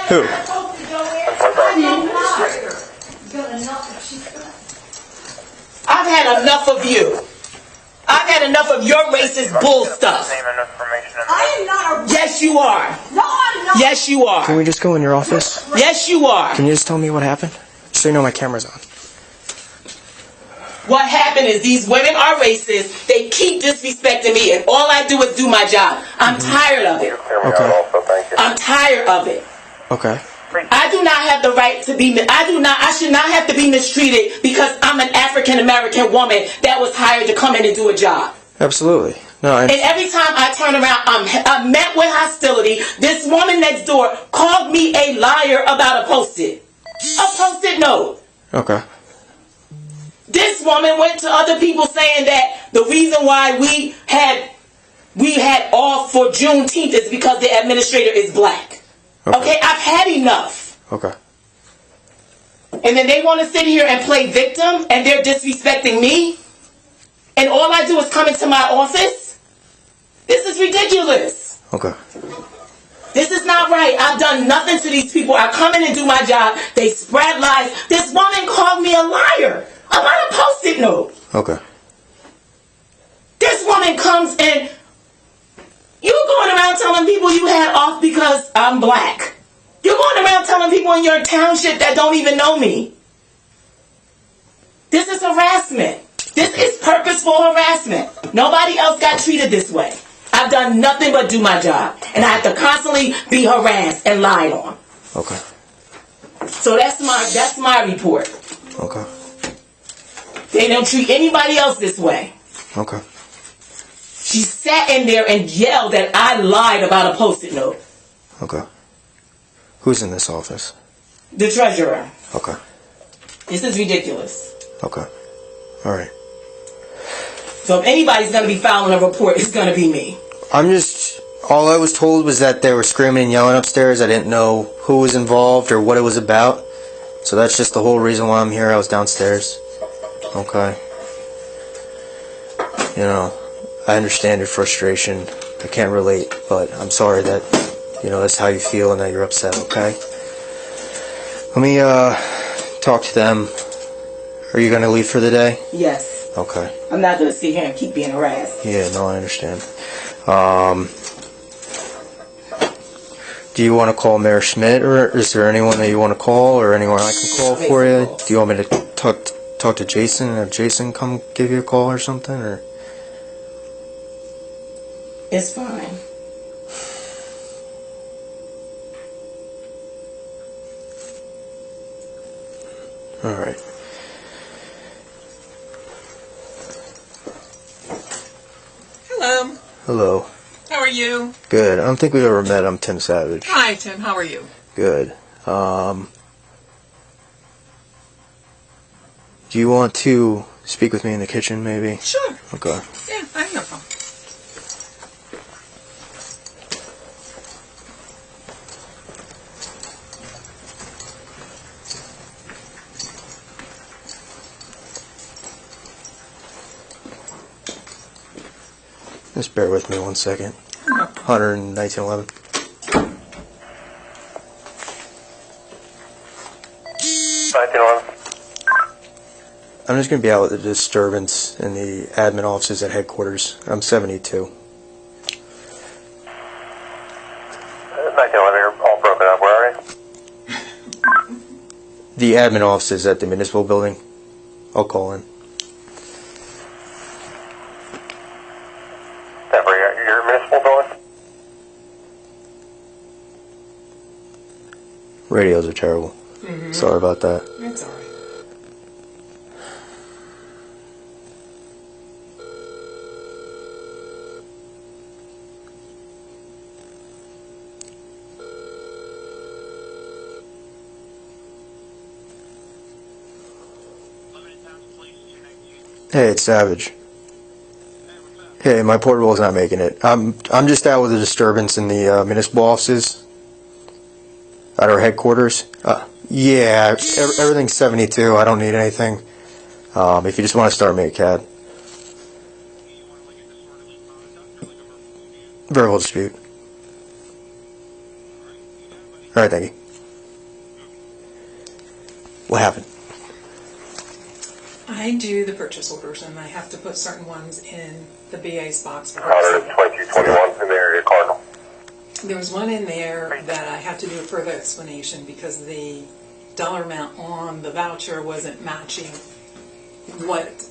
Who? I've had enough of you. I've had enough of your racist bull stuff. I am not a... Yes, you are. No, I'm not. Yes, you are. Can we just go in your office? Yes, you are. Can you just tell me what happened? Just so you know my camera's on. What happened is these women are racist. They keep disrespecting me, and all I do is do my job. I'm tired of it. Okay. I'm tired of it. Okay. I do not have the right to be, I should not have to be mistreated because I'm an African American woman that was hired to come in and do a job. Absolutely. No, And every time I turn around, I'm met with hostility. This woman next door called me a liar about a post-it note. Okay. This woman went to other people saying that the reason why we had off for Juneteenth is because the administrator is black. Okay, I've had enough. Okay. And then they want to sit here and play victim, and they're disrespecting me. And all I do is come into my office. This is ridiculous. Okay. This is not right. I've done nothing to these people. I come in and do my job. They spread lies. This woman called me a liar about a post-it note. Okay. This woman comes and you're going around telling people you had off because I'm black. You're going around telling people in your township that don't even know me. This is harassment. This is purposeful harassment. Nobody else got treated this way. I've done nothing but do my job. And I have to constantly be harassed and lied on. Okay. So that's my report. Okay. They don't treat anybody else this way. Okay. She sat in there and yelled that I lied about a post-it note. Okay. Who's in this office? The treasurer. Okay. This is ridiculous. Okay. All right. So if anybody's going to be filing a report, it's going to be me. All I was told was that they were screaming and yelling upstairs. I didn't know who was involved or what it was about. So that's just the whole reason why I'm here. I was downstairs. Okay. You know, I understand your frustration. I can't relate, but I'm sorry that, that's how you feel and that you're upset, okay? Let me, talk to them. Are you going to leave for the day? Yes. Okay. I'm not going to sit here and keep being harassed. Yeah, no, I understand. Do you want to call Mayor Schmidt, or is there anyone that you want to call, or anyone I can call for you? Do you want me to talk to Jason and have Jason come give you a call or something, or? It's fine. All right. Hello. Hello. How are you? Good. I don't think we've ever met. I'm Tim Savage. Hi, Tim. How are you? Good. Do you want to speak with me in the kitchen, maybe? Sure. Okay. Yeah, I have no problem. Just bear with me 1 second. 1911. I'm just going to be out with the disturbance in the admin offices at headquarters. I'm 72. 1911, you're all broken up. Where are you? The admin offices at the municipal building. I'll call in. Your municipal building? Radios are terrible. Sorry about that. It's all right. Hey, it's Savage. Hey, my portable is not making it. I'm just out with a disturbance in the municipal offices at our headquarters. Yeah, everything's 72. I don't need anything. If you just want to start me a CAD. Verbal dispute. Alright, thank you. What happened? I do the purchase orders, and I have to put certain ones in the BA's box. Hunterdon 2221 in the area Cardinal. There was one in there that I had to do a further explanation because the dollar amount on the voucher wasn't matching what,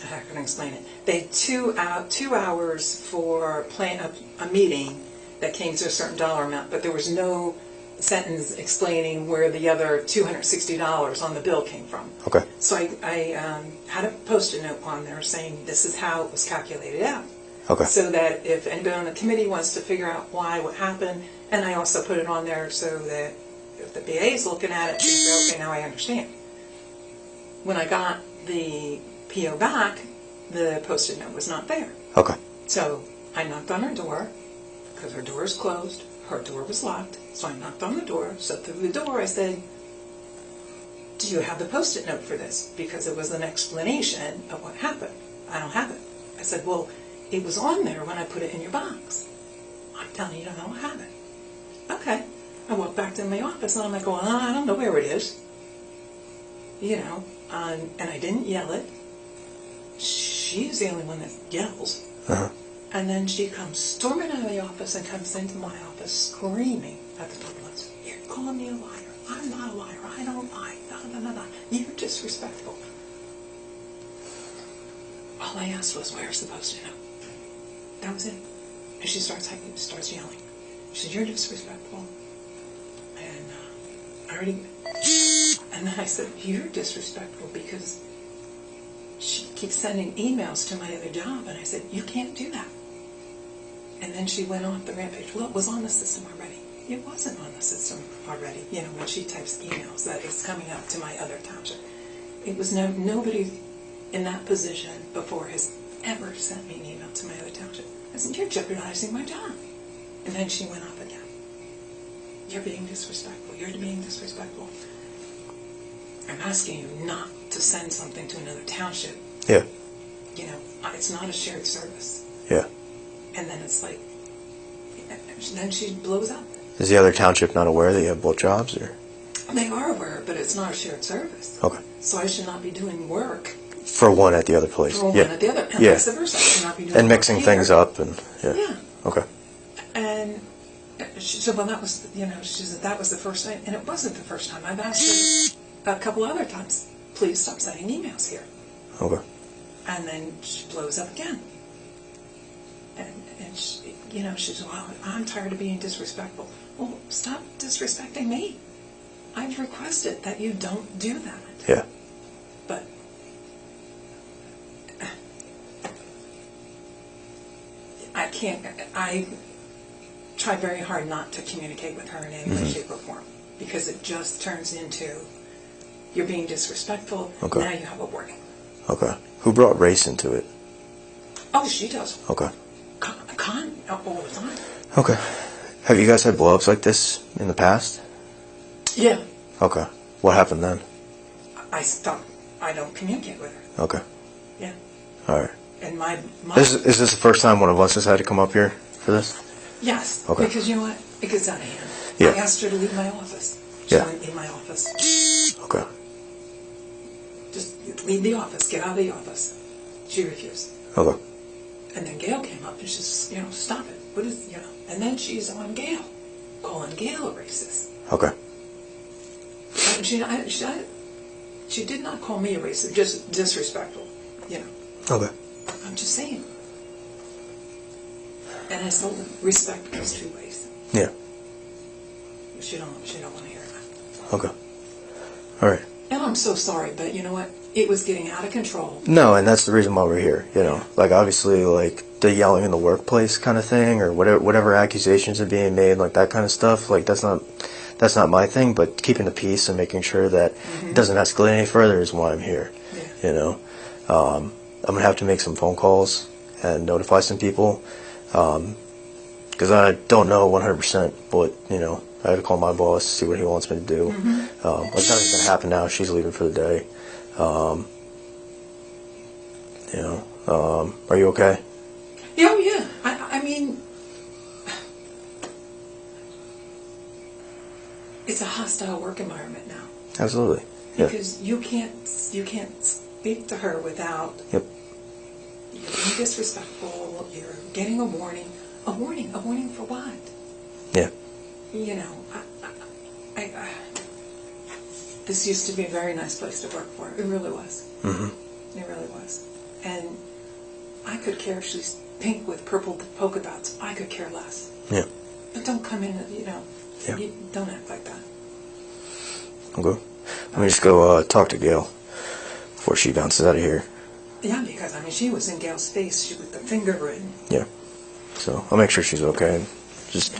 how can I explain it? They had 2 hours for a meeting that came to a certain dollar amount, but there was no sentence explaining where the other $260 on the bill came from. Okay. So I had a Post-it note on there saying this is how it was calculated out. Okay. So that if anybody on the committee wants to figure out why, what happened, and I also put it on there so that if the BA is looking at it, they say, okay, now I understand. When I got the PO back, the Post-it note was not there. Okay. So I knocked on her door, because her door is closed, her door was locked, so I knocked on the door. So through the door I said, do you have the Post-it note for this? Because it was an explanation of what happened. I don't have it. I said, well, it was on there when I put it in your box. I'm telling you, I don't have it. Okay. I walked back to my office and I'm like, well, I don't know where it is. You know, and I didn't yell it. She's the only one that yells. Uh-huh. And then she comes storming out of the office and comes into my office screaming at the top of lungs, you're calling me a liar. I'm not a liar. I don't lie. You're disrespectful. All I asked was, where's the Post-it note? That was it. And she starts yelling. She said, you're disrespectful. And and then I said, you're disrespectful because she keeps sending emails to my other job. And I said, you can't do that. And then she went off the rampage. Well, it was on the system already. It wasn't on the system already. You know, when she types emails, that is coming up to my other township. It was nobody in that position before has ever sent me an email to my other township. I said, you're jeopardizing my job. And then she went off again. You're being disrespectful. You're being disrespectful. I'm asking you not to send something to another township. Yeah. You know, it's not a shared service. Yeah. And then it's like, then she blows up. Is the other township not aware that you have both jobs, or? They are aware, but it's not a shared service. Okay. So I should not be doing work For one at the other place. for one Yeah. at the other, and Yeah. vice versa. I should not be doing And work mixing here. things up, and yeah. Yeah. Okay. And she said, well, that was, you know, she said that was the first time, and it wasn't the first time. I've asked her a couple other times, please stop sending emails here. Okay. And then she blows up again. And she, you know, she said, well, I'm tired of being disrespectful. Well, stop disrespecting me. I've requested that you don't do that. Yeah. But I can't, I try very hard not to communicate with her in any way, shape, or form, because it just turns into, you're being disrespectful, Okay. now you have a warning. Okay. Who brought race into it? Oh, she does. Okay. All the time. Okay. Have you guys had blow-ups like this in the past? Yeah. Okay. What happened then? I stopped, I don't communicate with her. Okay. Yeah. All right. And my Is this the first time one of us has had to come up here for this? yes, Okay. because you know what? It gets out of hand. Yeah. I asked her to leave my office. She Yeah. went in my office. Okay. Just leave the office, get out of the office. She refused. Okay. And then Gail came up and she says, you know, stop it. What is, you know, and then she's on Gail, calling Gail a racist. Okay. And she did not call me a racist, just disrespectful, you know. Okay. I'm just saying. And I told them, respect goes two ways. Yeah. She don't want to hear that. Okay. All right. And I'm so sorry, but you know what? It was getting out of control. No, and that's the reason why we're here. You know, like obviously, like the yelling in the workplace kind of thing, or whatever accusations are being made, like that kind of stuff. Like that's not my thing. But keeping the peace and making sure that it doesn't escalate any further is why I'm here. Yeah. You know, I'm gonna have to make some phone calls and notify some people because I don't know 100%. But you know, I have to call my boss, see what he wants me to do. Like nothing's gonna happen now. She's leaving for the day. You know, are you okay? Yeah, oh yeah. I mean, it's a hostile work environment now. Absolutely. Yeah. Because you can't speak to her without Yep. you're being disrespectful, you're getting a warning. A warning for what? Yeah. You know, this used to be a very nice place to work for. It really was. Mm-hmm. It really was. And I could care if she's pink with purple polka dots. I could care less. Yeah. But don't come in, Yeah. you don't act like that. Okay. Let me just go talk to Gail before she bounces out of here. Yeah, because, she was in Gail's face. She with the finger and... Yeah. So I'll make sure she's okay. Just.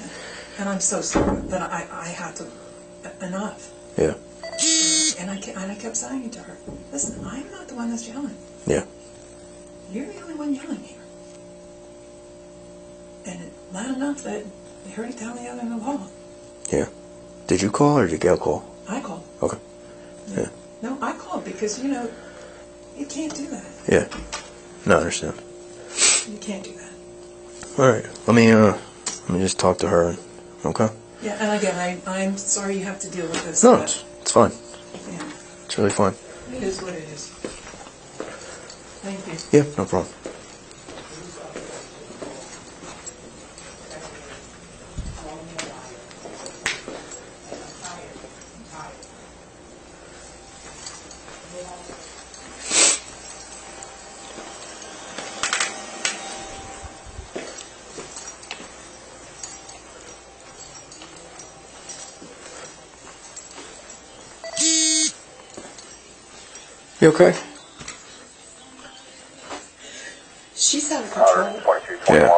And I'm so sorry that I had to... Enough. Yeah. And I kept saying to her, listen, I'm not the one that's yelling. Yeah. You're the only one yelling here. And loud enough that they heard it down the other end of the hall. Yeah. Did you call or did Gail call? I called. Okay. Yeah. No, I called because, you can't do that. Yeah. No, I understand. You can't do that. All right. Let me just talk to her. Okay. Yeah, and again, I'm sorry you have to deal with this. No, but, it's fine. yeah, It's really fine. it is what it is. Thank you. Yeah, no problem. You okay? She's out of control. 2221,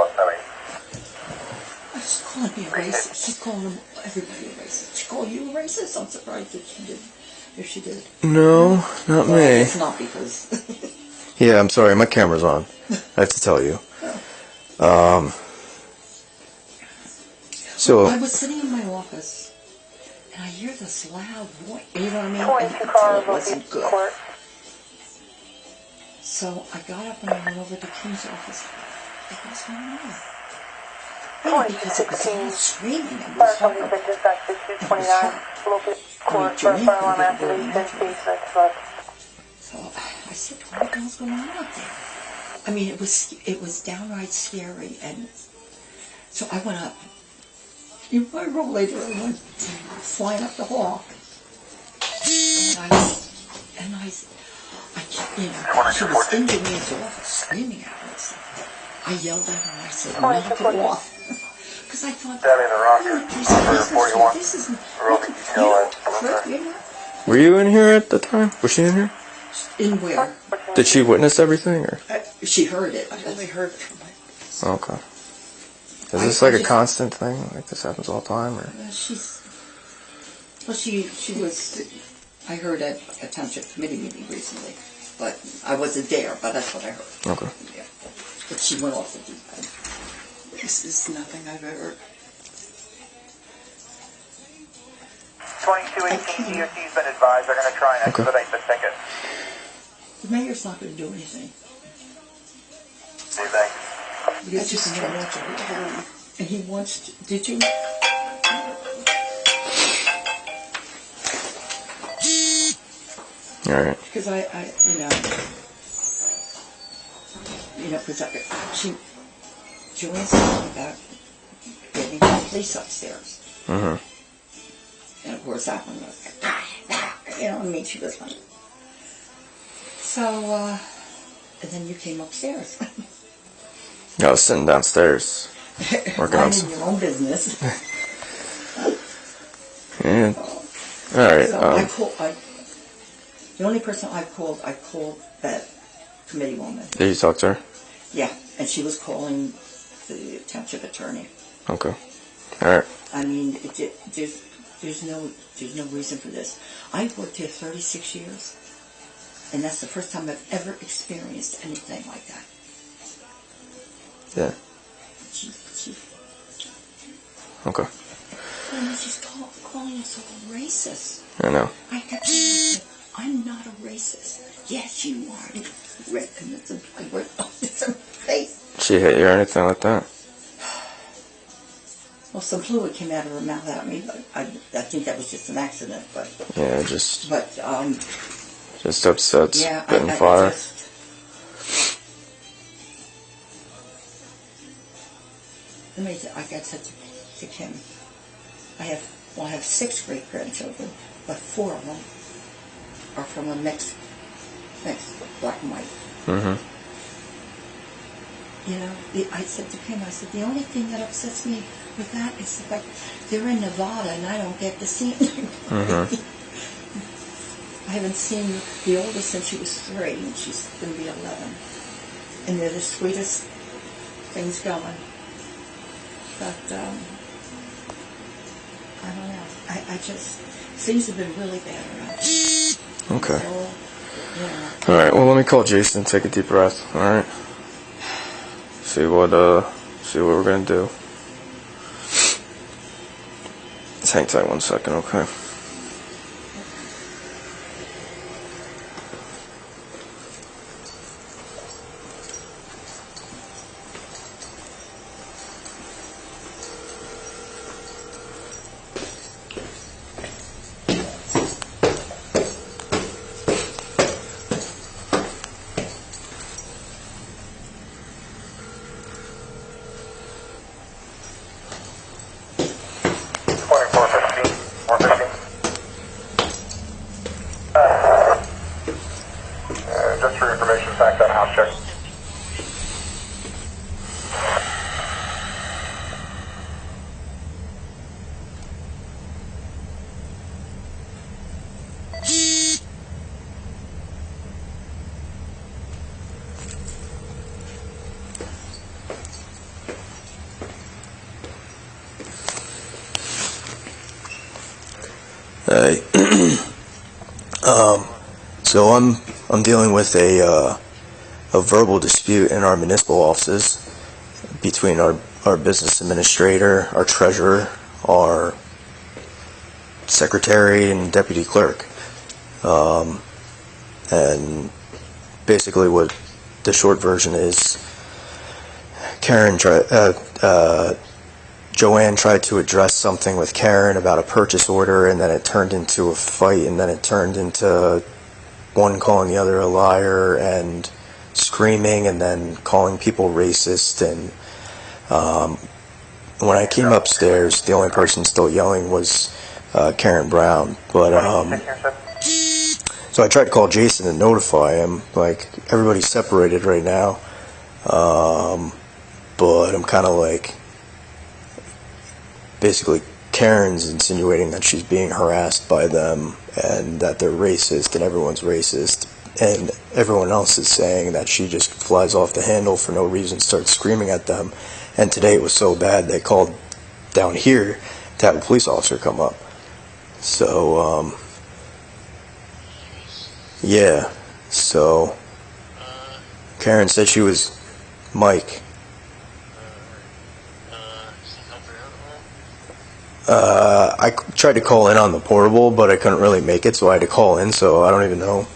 She's calling me a racist. She's calling everybody a racist. She called you a racist? I'm surprised that she did. If she did. No, not me. It's not because... Yeah, I'm sorry. My camera's on. I have to tell you. So. I was sitting in my office, and I hear this loud voice. You know what I mean? And I could tell it wasn't good. So I got up and I went over to Kim's office. Like, what's going on? Really, because it was all screaming and was horrible. And it was her. So I said, what the hell's going on out there? It was downright scary. And so I went up. My roll later, I went flying up the hall. She was in Joanne's office screaming at her. I yelled at her and I said, knock it off. Because I thought, this isn't, Were you in here at the time? Was she in here? in where? Did she witness everything? Or? She heard it. I only heard it from my... Okay. Is this like a constant thing? Like this happens all the time? Or? She was, I heard at a Township committee meeting recently, but I wasn't there, but that's what I heard. Okay. Yeah. But she went off the deep end. This is nothing I've ever... 2218 DOT's been advised they're going to try and expedite the ticket. The mayor's not going to do anything. Anything? I just can't watch it. And he wants to... Did you? All right. Because because Joanne's talking about getting the police upstairs. Mm-hmm. And of course that one was like, she was like... So, and then you came upstairs. I was sitting downstairs. Working on Minding your own business. Yeah. All right. So the only person I called that committee woman. Did you talk to her? Yeah, and she was calling the township attorney. Okay. All right. There's no reason for this. I've worked here 36 years, and that's the first time I've ever experienced anything like that. Yeah. Okay. And she's calling us all racist. I know. I kept saying, I'm not a racist. Yes, you are. Rick, and it's a face. She hit you or anything like that? Well, some fluid came out of her mouth at me, but I think that was just an accident. But Yeah, just upset. yeah, Getting fire. I got such to Kim. I have 6 great grandchildren, but 4 of them are from a mixed black and white. Mm-hmm. You know, I said to Kim, I said, the only thing that upsets me with that is the fact they're in Nevada and I don't get to see them. Mm-hmm. I haven't seen the oldest since she was 3, and she's going to be 11. And they're the sweetest things going. But, I don't know. I just, things have been really bad around here. Okay. So, yeah. All right. Well, let me call Jason. Take a deep breath. All right. See what we're gonna do. Just hang tight 1 second, okay? Just for information, fact on house check. Hey. So I'm dealing with a verbal dispute in our municipal offices between our business administrator, our treasurer, our secretary, and deputy clerk. And basically what the short version is, Joanne tried to address something with Karen about a purchase order, and then it turned into a fight, and then it turned into one calling the other a liar and screaming, and then calling people racist. And when I came upstairs, the only person still yelling was Karen Brown. But so I tried to call Jason and notify him. Like, everybody's separated right now, but I'm kind of like, basically Karen's insinuating that she's being harassed by them and that they're racist and everyone's racist, and everyone else is saying that she just flies off the handle for no reason, starts screaming at them. And today it was so bad they called down here to have a police officer come up. So yeah, so Karen said she was Mike. I tried to call in on the portable, but I couldn't really make it, so I had to call in. So I don't even know.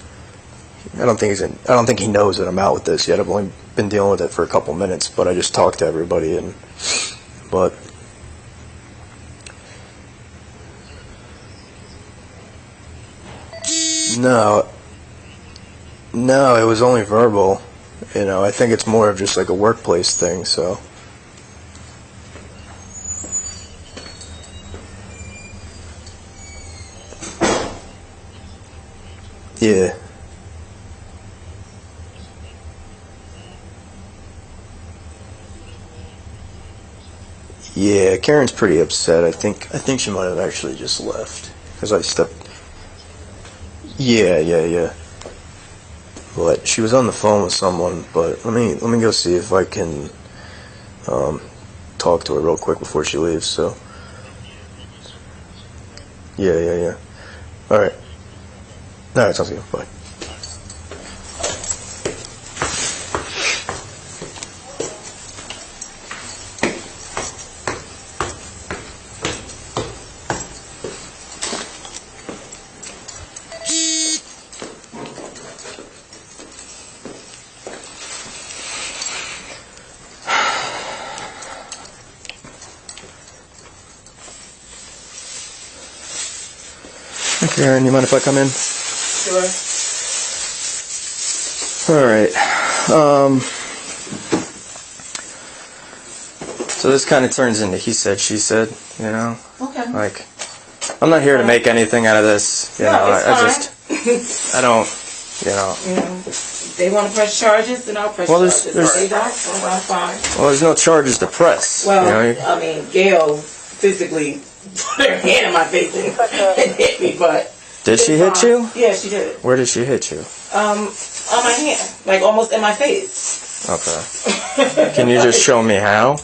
I don't think he knows that I'm out with this yet. I've only been dealing with it for a couple minutes, but I just talked to everybody, but no, it was only verbal. You know, I think it's more of just like a workplace thing. So. Yeah. Yeah, Karen's pretty upset. I think she might have actually just left because I stepped. Yeah. But she was on the phone with someone. But let me go see if I can talk to her real quick before she leaves. So. Yeah. All right. All right, sounds good. Bye. Karen, you mind if I come in? Sure. All right. So this kind of turns into he said, she said, you know? Okay. Like, I'm not here to make anything out of this. You know, it's I don't, you know. They want to press charges, then I'll press charges. If they don't, then I'm fine. Well, there's no charges to press. Well, you know? I mean, Gail physically put her hand in my face and hit me, but... Did she hit you? Yeah, she did. Where did she hit you? On my hand. Like, almost in my face. Okay. Can you just show me how?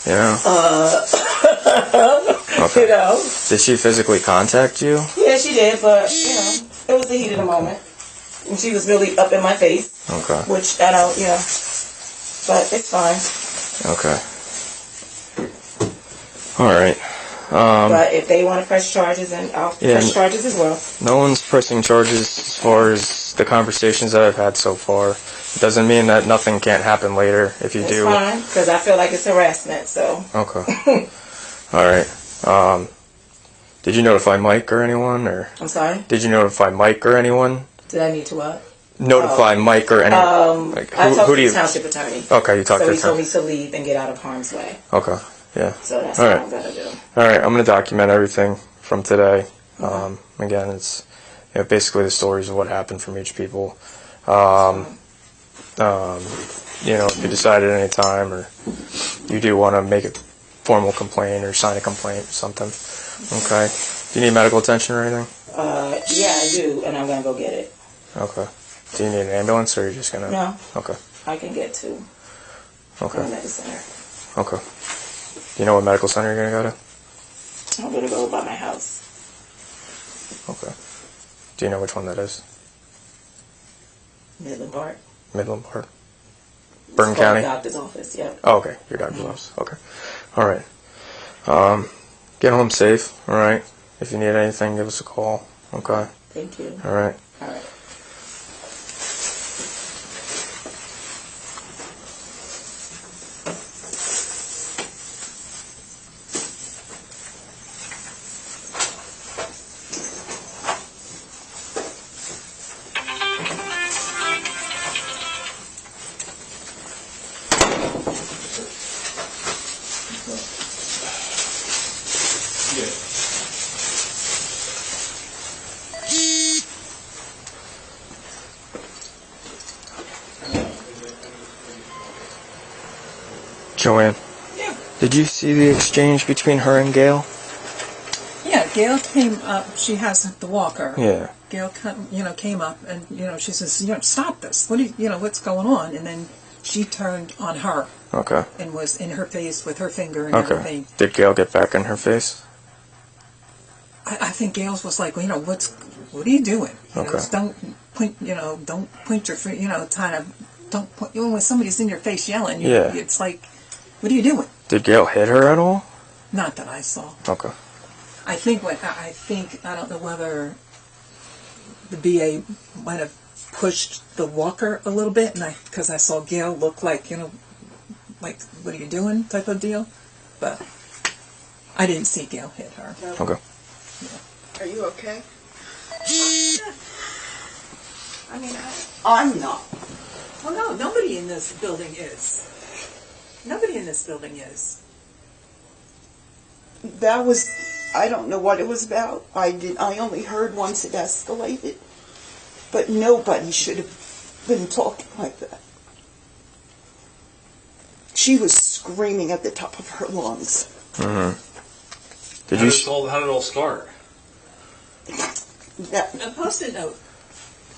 You know? Okay. You know? Did she physically contact you? Yeah, she did, but, you know, it was the heat of the moment. And she was really up in my face. Okay. Which, I don't, you know. But it's fine. Okay. All right. But if they want to press charges, then I'll press charges as well. No one's pressing charges as far as the conversations that I've had so far. It doesn't mean that nothing can't happen later if you do. It's fine, because I feel like it's harassment, so. Okay. All right. Did you notify Mike or anyone, or? I'm sorry? Did you notify Mike or anyone? Did I need to what? Notify Mike or anyone. Like, I talked who to do the township attorney. Okay, you talked so to he the told me to leave and get out of harm's way. Okay. Yeah. So that's All what right. I'm going to do. All right, I'm going to document everything from today. Again, it's basically the stories of what happened from each people. If you decide at any time or you do want to make a formal complaint or sign a complaint or something, okay? Do you need medical attention or anything? Yeah, I do, and I'm going to go get it. Okay. Do you need an ambulance or are you just going to? No. Okay. I can get to the Okay. medical center. Okay. Do you know what medical center you're going to go to? I'm going to go by my house. Okay. Do you know which one that is? Midland Park. Midland Park? Bergen It's called County? the doctor's office, yep. Oh, okay. Your doctor's office. Okay. All right. Get home safe. All right. If you need anything, give us a call. Okay. Thank you. All right. All right. Joanne. Yeah. Did you see the exchange between her and Gail? Yeah, Gail came up. She has the walker. Yeah. Gail, came up and she says, stop this. What do what's going on? And then she turned on her. Okay. And was in her face with her finger and Okay. everything. Did Gail get back in her face? I think Gail's was like, what are you doing? Okay. Don't point your finger. Don't point. When somebody's in your face yelling, Yeah. It's like, what are you doing? Did Gail hit her at all? Not that I saw. Okay. I think I don't know whether the BA might have pushed the walker a little bit, and because I saw Gail look like like what are you doing type of deal, but I didn't see Gail hit her. Okay. Are you okay? I mean, I'm not. well, no, nobody in this building is. Nobody in this building is. That was, I don't know what it was about. I only heard once it escalated. But nobody should have been talking like that. She was screaming at the top of her lungs. Mm-hmm. How did it all start? A Post-it note.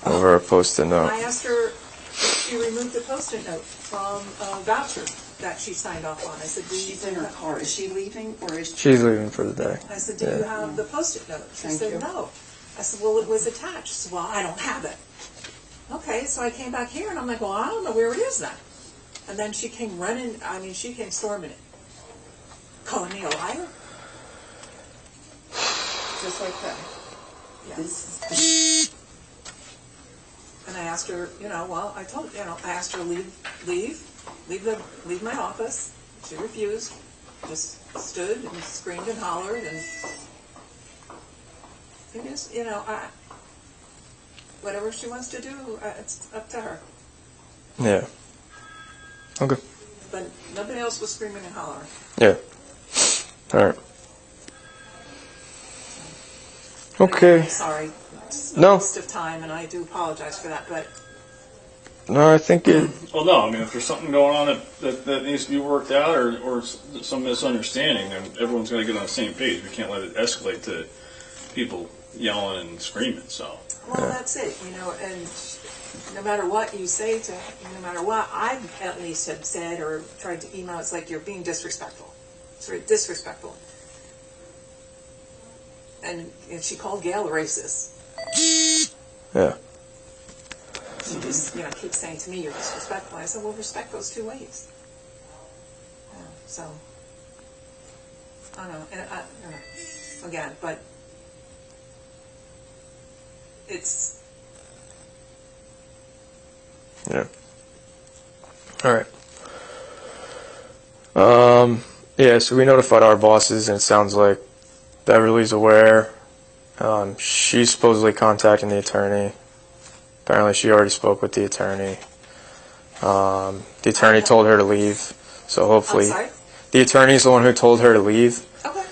Over a Post-it note. I asked her if she removed the Post-it note from a voucher that she signed off on. I said, She's in her car. Is she leaving or is she? She's leaving for the day. I said, do you have the Post-it note? She Thank said, you. no. I said, well, it was attached. She said, well, I don't have it. Okay, so I came back here and I'm like, well, I don't know where it is then. And then she came running, she came storming it. Calling me a liar? Just like that. Yeah. This is And I asked her, I told, I asked her to leave my office. She refused. Just stood and screamed and hollered, and Whatever she wants to do, it's up to her. Yeah. Okay. But nobody else was screaming and hollering. Yeah. All right. Okay. I'm sorry. It's a No. waste of time, and I do apologize for that, but No, I think it. Well, no, I mean, if there's something going on that needs to be worked out or some misunderstanding, then everyone's got to get on the same page. We can't let it escalate to people yelling and screaming, so. well, that's it, and no matter what you say to, no matter what I at least have said or tried to email, it's like you're being disrespectful. It's very disrespectful. And she called Gail a racist. Yeah. She just, keeps saying to me, you're disrespectful. I said, well, respect goes two ways. So, I don't know. And again, but it's... Yeah. All right. Yeah, so we notified our bosses, and it sounds like Beverly's aware. She's supposedly contacting the attorney. Apparently she already spoke with the attorney. The attorney told her to leave, so hopefully... I'm sorry? The attorney's the one who told her to leave. Okay.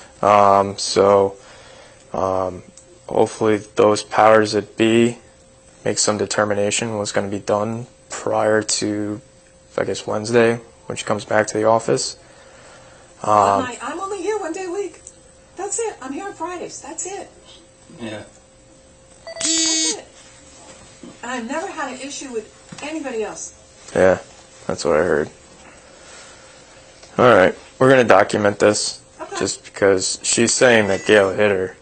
Hopefully those powers that be make some determination what's going to be done prior to, I guess, Wednesday when she comes back to the office. I'm only here one day a week. That's it. I'm here on Fridays. That's it. Yeah. That's it. And I've never had an issue with anybody else. Yeah, that's what I heard. All right, we're going to document this Okay. just because she's saying that Gail hit her.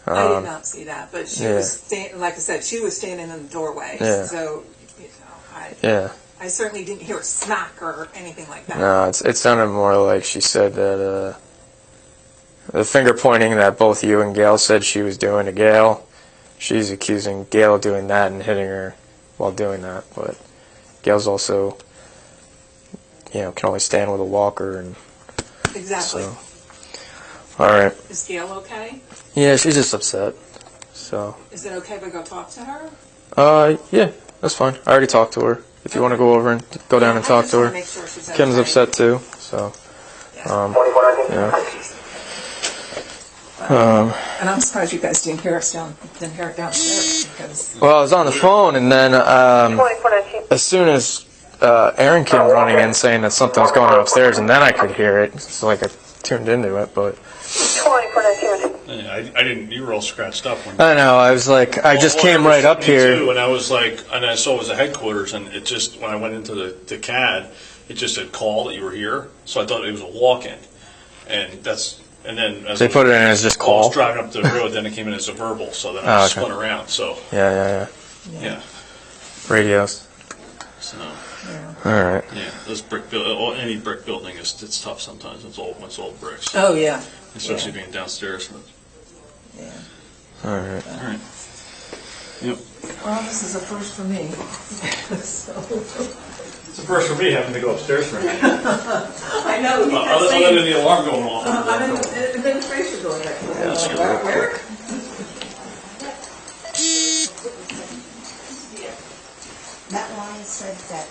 I did not see that, but she yeah. was, like I said, she was standing in the doorway. Yeah. So, Yeah. I certainly didn't hear a smack or anything like that. No, it sounded more like she said that the finger pointing that both you and Gail said she was doing to Gail, she's accusing Gail of doing that and hitting her while doing that. But Gail's also, can only stand with a walker. And Exactly. so. All right. Is Gail okay? Yeah, she's just upset. So. Is it okay if I go talk to her? Yeah, that's fine. I already talked to her. If you want to go over and go down and talk to her. Make sure she's Kim's okay. upset too, so. Yeah. And I'm surprised you guys didn't hear it downstairs because. Well, I was on the phone, and then as soon as Aaron came running in saying that something was going on upstairs, and then I could hear it. It's like I tuned into it, but. Yeah, I didn't. You were all scratched up when. I know. I was like, I just came right up here. Too, and I was like, and I saw it was the headquarters, and it just when I went into the CAD, it just said call that you were here. So I thought it was a walk-in, and then as They put it in as just I call. was driving up the road, then it came in as a verbal. So then I spun around. So Yeah. Radios. So All right. yeah, those any brick building it's tough sometimes. It's all bricks. Oh yeah. Especially being downstairs. Yeah. All right. All right. Yep. Well, this is a first for me. So. It's the first for me having to go upstairs for a minute. I know. Other than the alarm going off. I'm in administration doing it. Yeah, let's get real quick. Matt Ryan said that,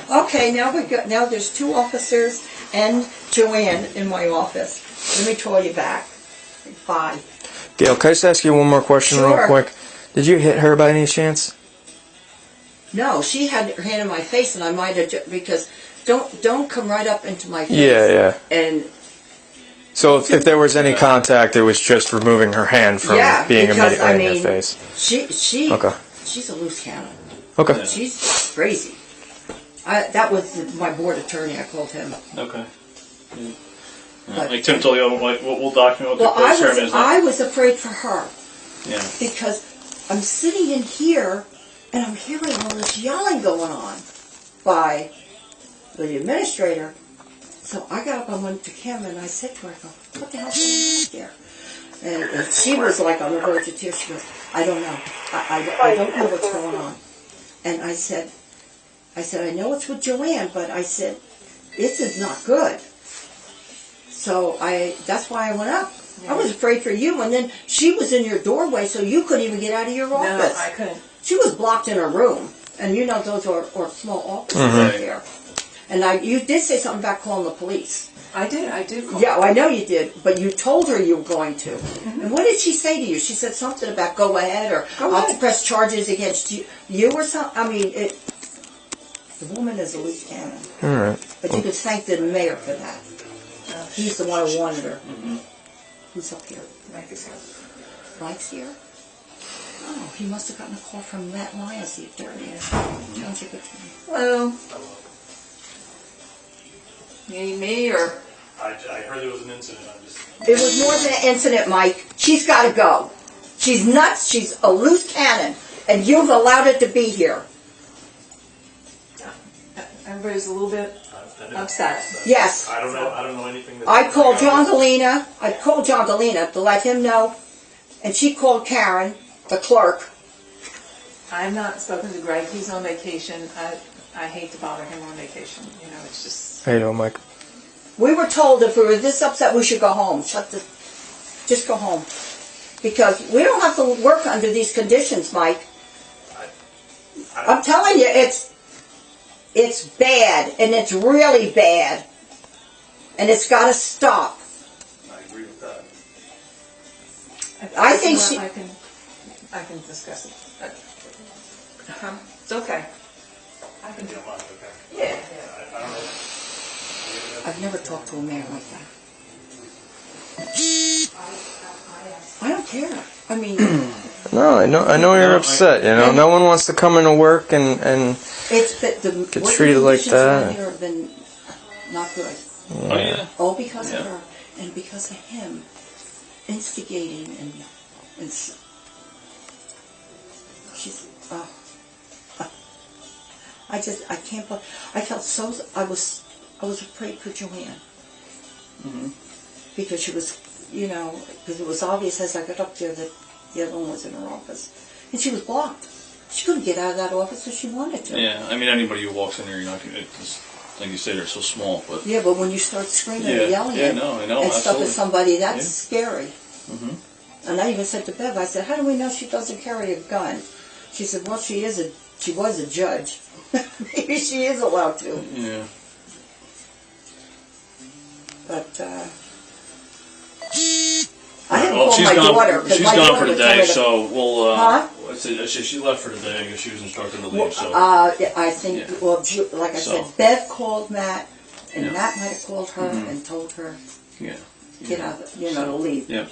Okay, now there's 2 officers and Joanne in my office. Let me call you back. Bye. Gail, can I just ask you one more question real Sure. quick? Did you hit her by any chance? No, she had her hand in my face, and I might have because don't come right up into my face. Yeah. And So if there was any contact, it was just removing her hand from being because, immediately in your face. She Okay. she's a loose cannon. Okay. She's crazy. That was my board attorney. I called him. Okay. Yeah. But- Like Tim told you, we'll document what Well, the place here is. I was afraid for her Yeah. because I'm sitting in here and I'm hearing all this yelling going on by the administrator. So I got up and went to Kim and I said to her, I go, what the hell's going on here? And she was like on the verge of tears. She goes, I don't know. I don't know what's going on. And I said, I know it's with Joanne, but I said, this is not good. So that's why I went up. I was afraid for you, and then she was in your doorway, so you couldn't even get out of your No, office. I couldn't. She was blocked in her room, and you know those are small offices out there. And you did say something about calling the police. I did call. Yeah, I know you did, but you told her you were going to. And what did she say to you? She said something about go ahead, or Go I'll ahead. press charges against you or something. I mean, the woman is a loose cannon. All right. But you could thank the mayor for that. He's the one who wanted her. Who's up here? Mike is here. Mike's here? Oh, he must have gotten a call from Matt Lyons, the attorney. Township attorney. Hello. You need me or? I heard there was an incident. It was more than an incident, Mike. She's got to go. She's nuts. She's a loose cannon. And you've allowed it to be here. Everybody's a little bit upset. Yes. I don't know anything. I called John Galena to let him know. And she called Karen, the clerk. I've not spoken to Greg. He's on vacation. I hate to bother him on vacation. You know, it's just. How you doing, Mike? We were told if we were this upset, we should go home. Just go home. Because we don't have to work under these conditions, Mike. I'm telling you, it's bad, and it's really bad. And it's got to stop. I agree with that. I think she... I can discuss it. It's okay. I can do it. Yeah. I don't know. I've never talked to a mayor like that. I don't care. I mean... No, I know you're upset. You know, no one wants to come into work and It's the get treated like that. Here have been not good. Oh, yeah. All because of Yeah. her and because of him instigating and she's. I can't. I felt so. I was afraid for Joanne because she was, because it was obvious as I got up there that the other one was in her office, and she was blocked. She couldn't get out of that office if she wanted to. Yeah, I mean, anybody who walks in there, you're not going to, like you say, they're so small, but... Yeah, but when you start screaming Yeah, and yelling yeah, no, I know, and stuff at absolutely. somebody, that's Yeah. scary. And I even said to Bev, I said, how do we know she doesn't carry a gun? She said, well, she was a judge. Maybe she is allowed to. Yeah. But, I didn't Well, call my daughter. 'Cause she's my gone daughter for the would tell me day, to- so we'll, Huh? she left for the day, I guess she was instructed to leave, Well, so... I think, Yeah. well, like I So. said, Bev called Matt, and Yeah. Matt might have called her and told her, Yeah. get out, to leave. Yeah.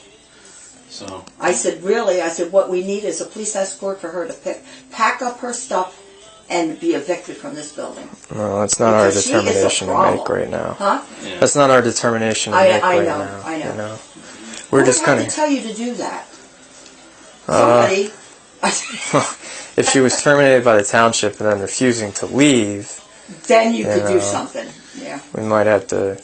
So... I said, really? I said, what we need is a police escort for her to pack up her stuff and be evicted from this building. well, that's not our Because she is a determination to problem. make right now. Huh? Yeah. That's not our determination to make I right know, now. I know. You know? We're Who just had kind to of. tell you to do that? Somebody. If she was terminated by the township and then refusing to leave, Then you could do know. something. Yeah. we might have to.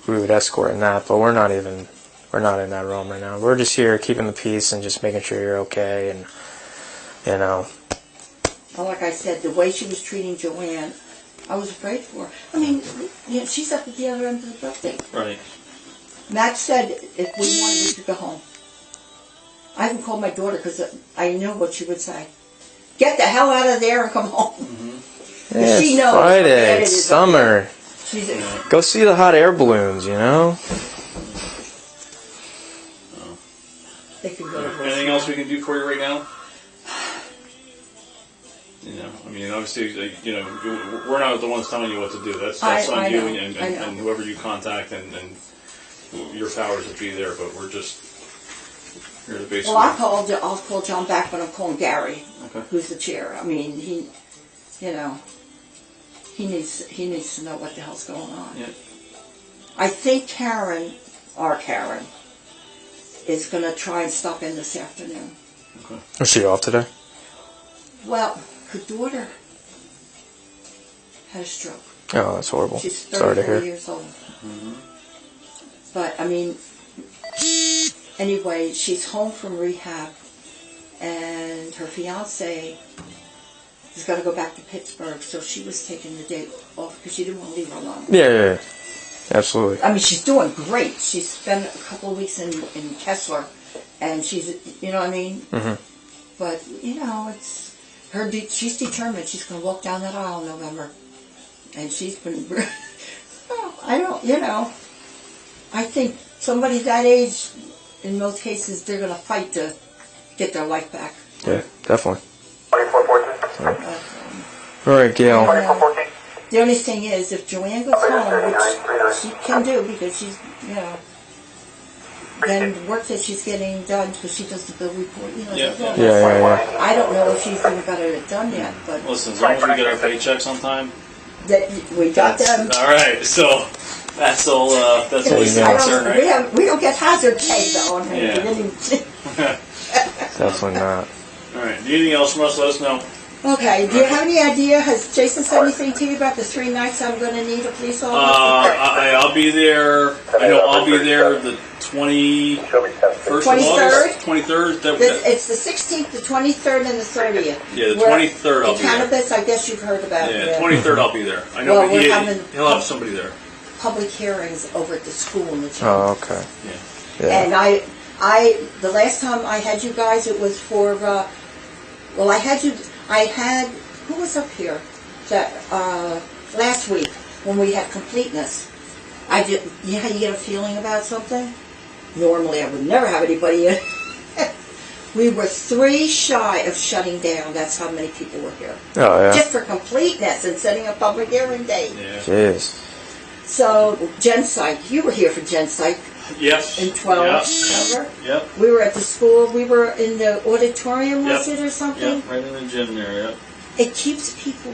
We would escort in that, but we're not in that realm right now. We're just here keeping the peace and just making sure you're okay, and Well, like I said, the way she was treating Joanne, I was afraid for her. I mean, she's up at the other end of the building. Right. Matt said if we wanted, we could go home. I haven't called my daughter because I know what she would say. Get the hell out of there and come home. yeah, She it's knows how bad Friday, it it's is summer. She's Go see the hot air balloons, you know. they could go to her. Anything else we can do for you right now? I mean, obviously, we're not the ones telling you what to do. That's I on you know, and I know. and whoever you contact and your powers that be there. But we're just here to basically. Well, I'll call John back, but I'm calling Gary, Okay. who's the chair. I mean, he needs to know what the hell's going on. Yeah. I think Karen, is going to try and stop in this afternoon. Okay. Was she off today? Well, her daughter had a stroke. Oh, that's horrible. She's Sorry to 34 hear. years old. But, I mean, anyway, she's home from rehab, and her fiance has got to go back to Pittsburgh, so she was taking the day off because she didn't want to leave her alone. Yeah. Absolutely. I mean, she's doing great. She's spent a couple of weeks in Kessler, and she's, you know what I mean? Mm-hmm. But, you know, it's her. She's determined she's going to walk down that aisle in November. And she's been, well, I don't, you know, I think somebody that age, in most cases, they're going to fight to get their life back. Yeah, definitely. 2414. All right, Gail. 2414. The only thing is, if Joanne goes home, which she can do because she's, you know, then the work that she's getting done, because she does the bill report, you know. Yeah. the bill. Yeah. I don't know if she's even got it done yet, but Listen, as long as we get our paychecks on time. that we got them. All right, so that's all. That's There always you the go. concern, right? We don't get hazard pay though on her. Yeah. Definitely not. All right. Anything else from us? Let us know. Okay, do you have any idea, has Jason said anything to you about the 3 nights I'm going to need a police officer? I'll be there. I know I'll be there the 21st of 23rd? August. 23rd. It's the 16th, the 23rd, and the 30th. Yeah, the We're- 23rd I'll the be there. cannabis, I guess you've heard about it. Yeah, 23rd I'll be there. I know Well, we're having- he'll have somebody there. Public hearings over at the school in the Oh, okay. Yeah. Yeah. And the last time I had you guys, it was for, well, who was up here that, last week when we had completeness? You know how you get a feeling about something? Normally I would never have anybody in. We were 3 shy of shutting down. That's how many people were here. Oh, yeah. Just for completeness and setting a public hearing date. Yeah. Jeez. So, Gen Psych, you were here for Gen Psych Yes. in 12, Yep. remember? Yep. We were at the school, we were in the auditorium, was Yep. it, or something? Yep. Right in the gym there. Yep. It keeps people,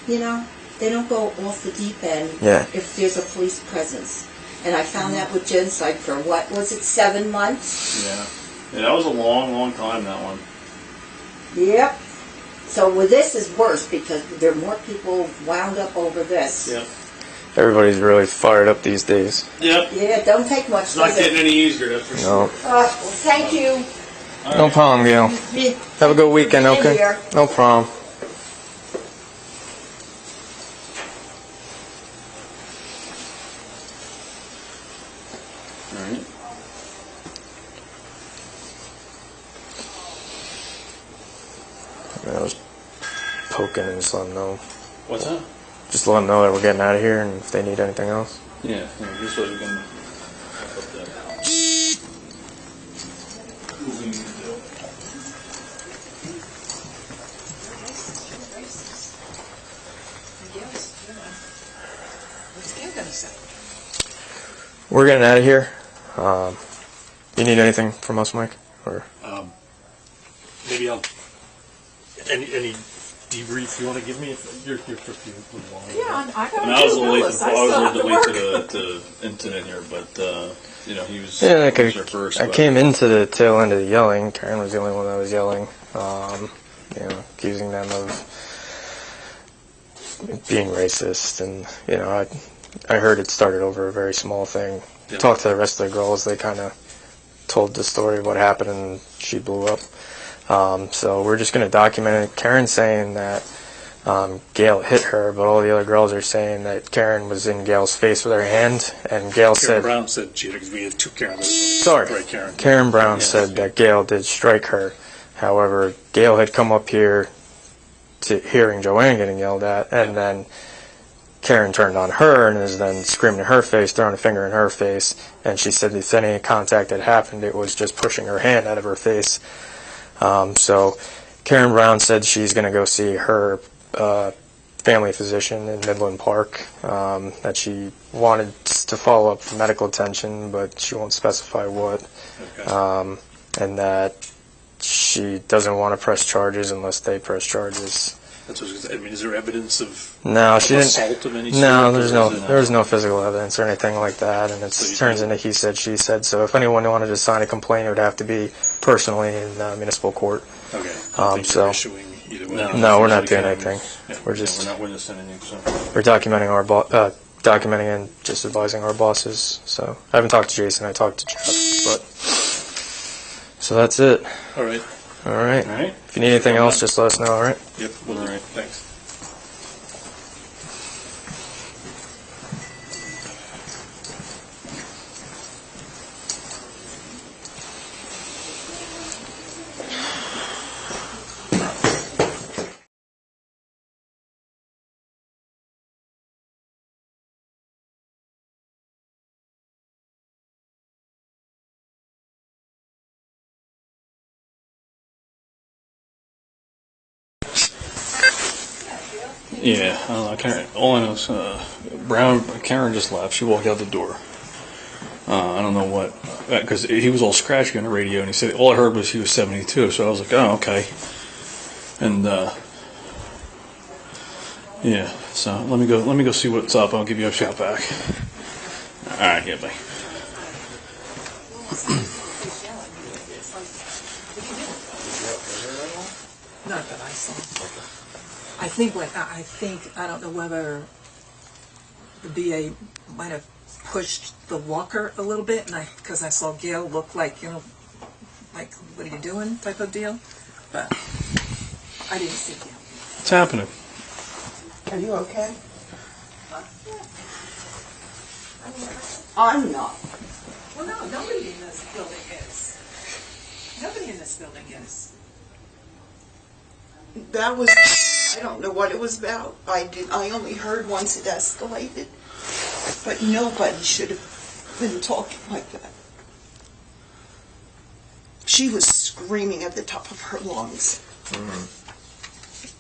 you know, they don't go off the deep end Yeah. if there's a police presence. And I found that with Gen Psych for, what was it, 7 months? Yeah. Yeah. That was a long, long time. That one. Yep. So with this is worse because there are more people wound up over this. Yep. Everybody's really fired up these days. Yep. Yeah, it don't take much, It's not does it? getting any easier. That's for sure. No. Well, thank you. No problem, Gail. Have a good weekend, being okay? here. No problem. All right. I was poking and just let them know. What's that? Just let them know that we're getting out of here and if they need anything else. Yeah. This way we can. Put that. What we need to do. What's Gail going to say? We're getting out of here. You need anything from us, Mike? Or Maybe I'll. Any debrief you want to give me? If you're 50 with long. Yeah, I got And I was a little late. I was a little late to the incident here, but you know he was. yeah, he was there first. I but- came into the tail end of the yelling. Karen was the only one that was yelling. You know, accusing them of being racist, and you know, I heard it started over a very small thing. Yeah. Talked to the rest of the girls. They kind of told the story of what happened, and she blew up. So we're just going to document it. Karen's saying that Gail hit her, but all the other girls are saying that Karen was in Gail's face with her hand, and Gail Karen said, Brown said she because we had 2 Karens. sorry, Right, Karen. Karen Brown Yes. said that Gail did strike her. However, Gail had come up here to hearing Joanne getting yelled at, and then Karen turned on her and is then screaming in her face, throwing a finger in her face, and she said if any contact had happened, it was just pushing her hand out of her face. So Karen Brown said she's going to go see her family physician in Midland Park, that she wanted to follow up for medical attention, but she won't specify what, Okay. and that she doesn't want to press charges unless they press charges. That's what I was gonna say. I mean, is there evidence of No, she didn't. assault of any No, sort, there's or no, is it- there was no physical evidence or anything like that, and it So you turns don't- into he said, she said. So if anyone wanted to sign a complaint, it would have to be personally in municipal court. Okay. I don't think so- you're issuing either way. No, we're not we doing can't. anything. Yeah, We're yeah, just we're not witnessing anything. So. we're documenting our documenting and just advising our bosses. So I haven't talked to Jason. I talked to Jeff, but so that's it. All right. All right. All right. If you need anything else, just let us know. All right. Yep. All right. Thanks. Yeah, I don't know. All I know is Karen just left. She walked out the door. I don't know what, because he was all scratchy on the radio, and he said all I heard was he was 72. So I was like, oh, okay. And yeah, so let me go see what's up. I'll give you a shout back. All right, yeah, bye. Not that I saw. I think I don't know whether the BA might have pushed the walker a little bit, and because I saw Gail look like, like, what are you doing type of deal, but I didn't see Gail. What's happening? Are you okay? I'm not. Well, no, nobody in this building is. Nobody in this building is. That was, I don't know what it was about. I only heard once it escalated. But nobody should have been talking like that. She was screaming at the top of her lungs.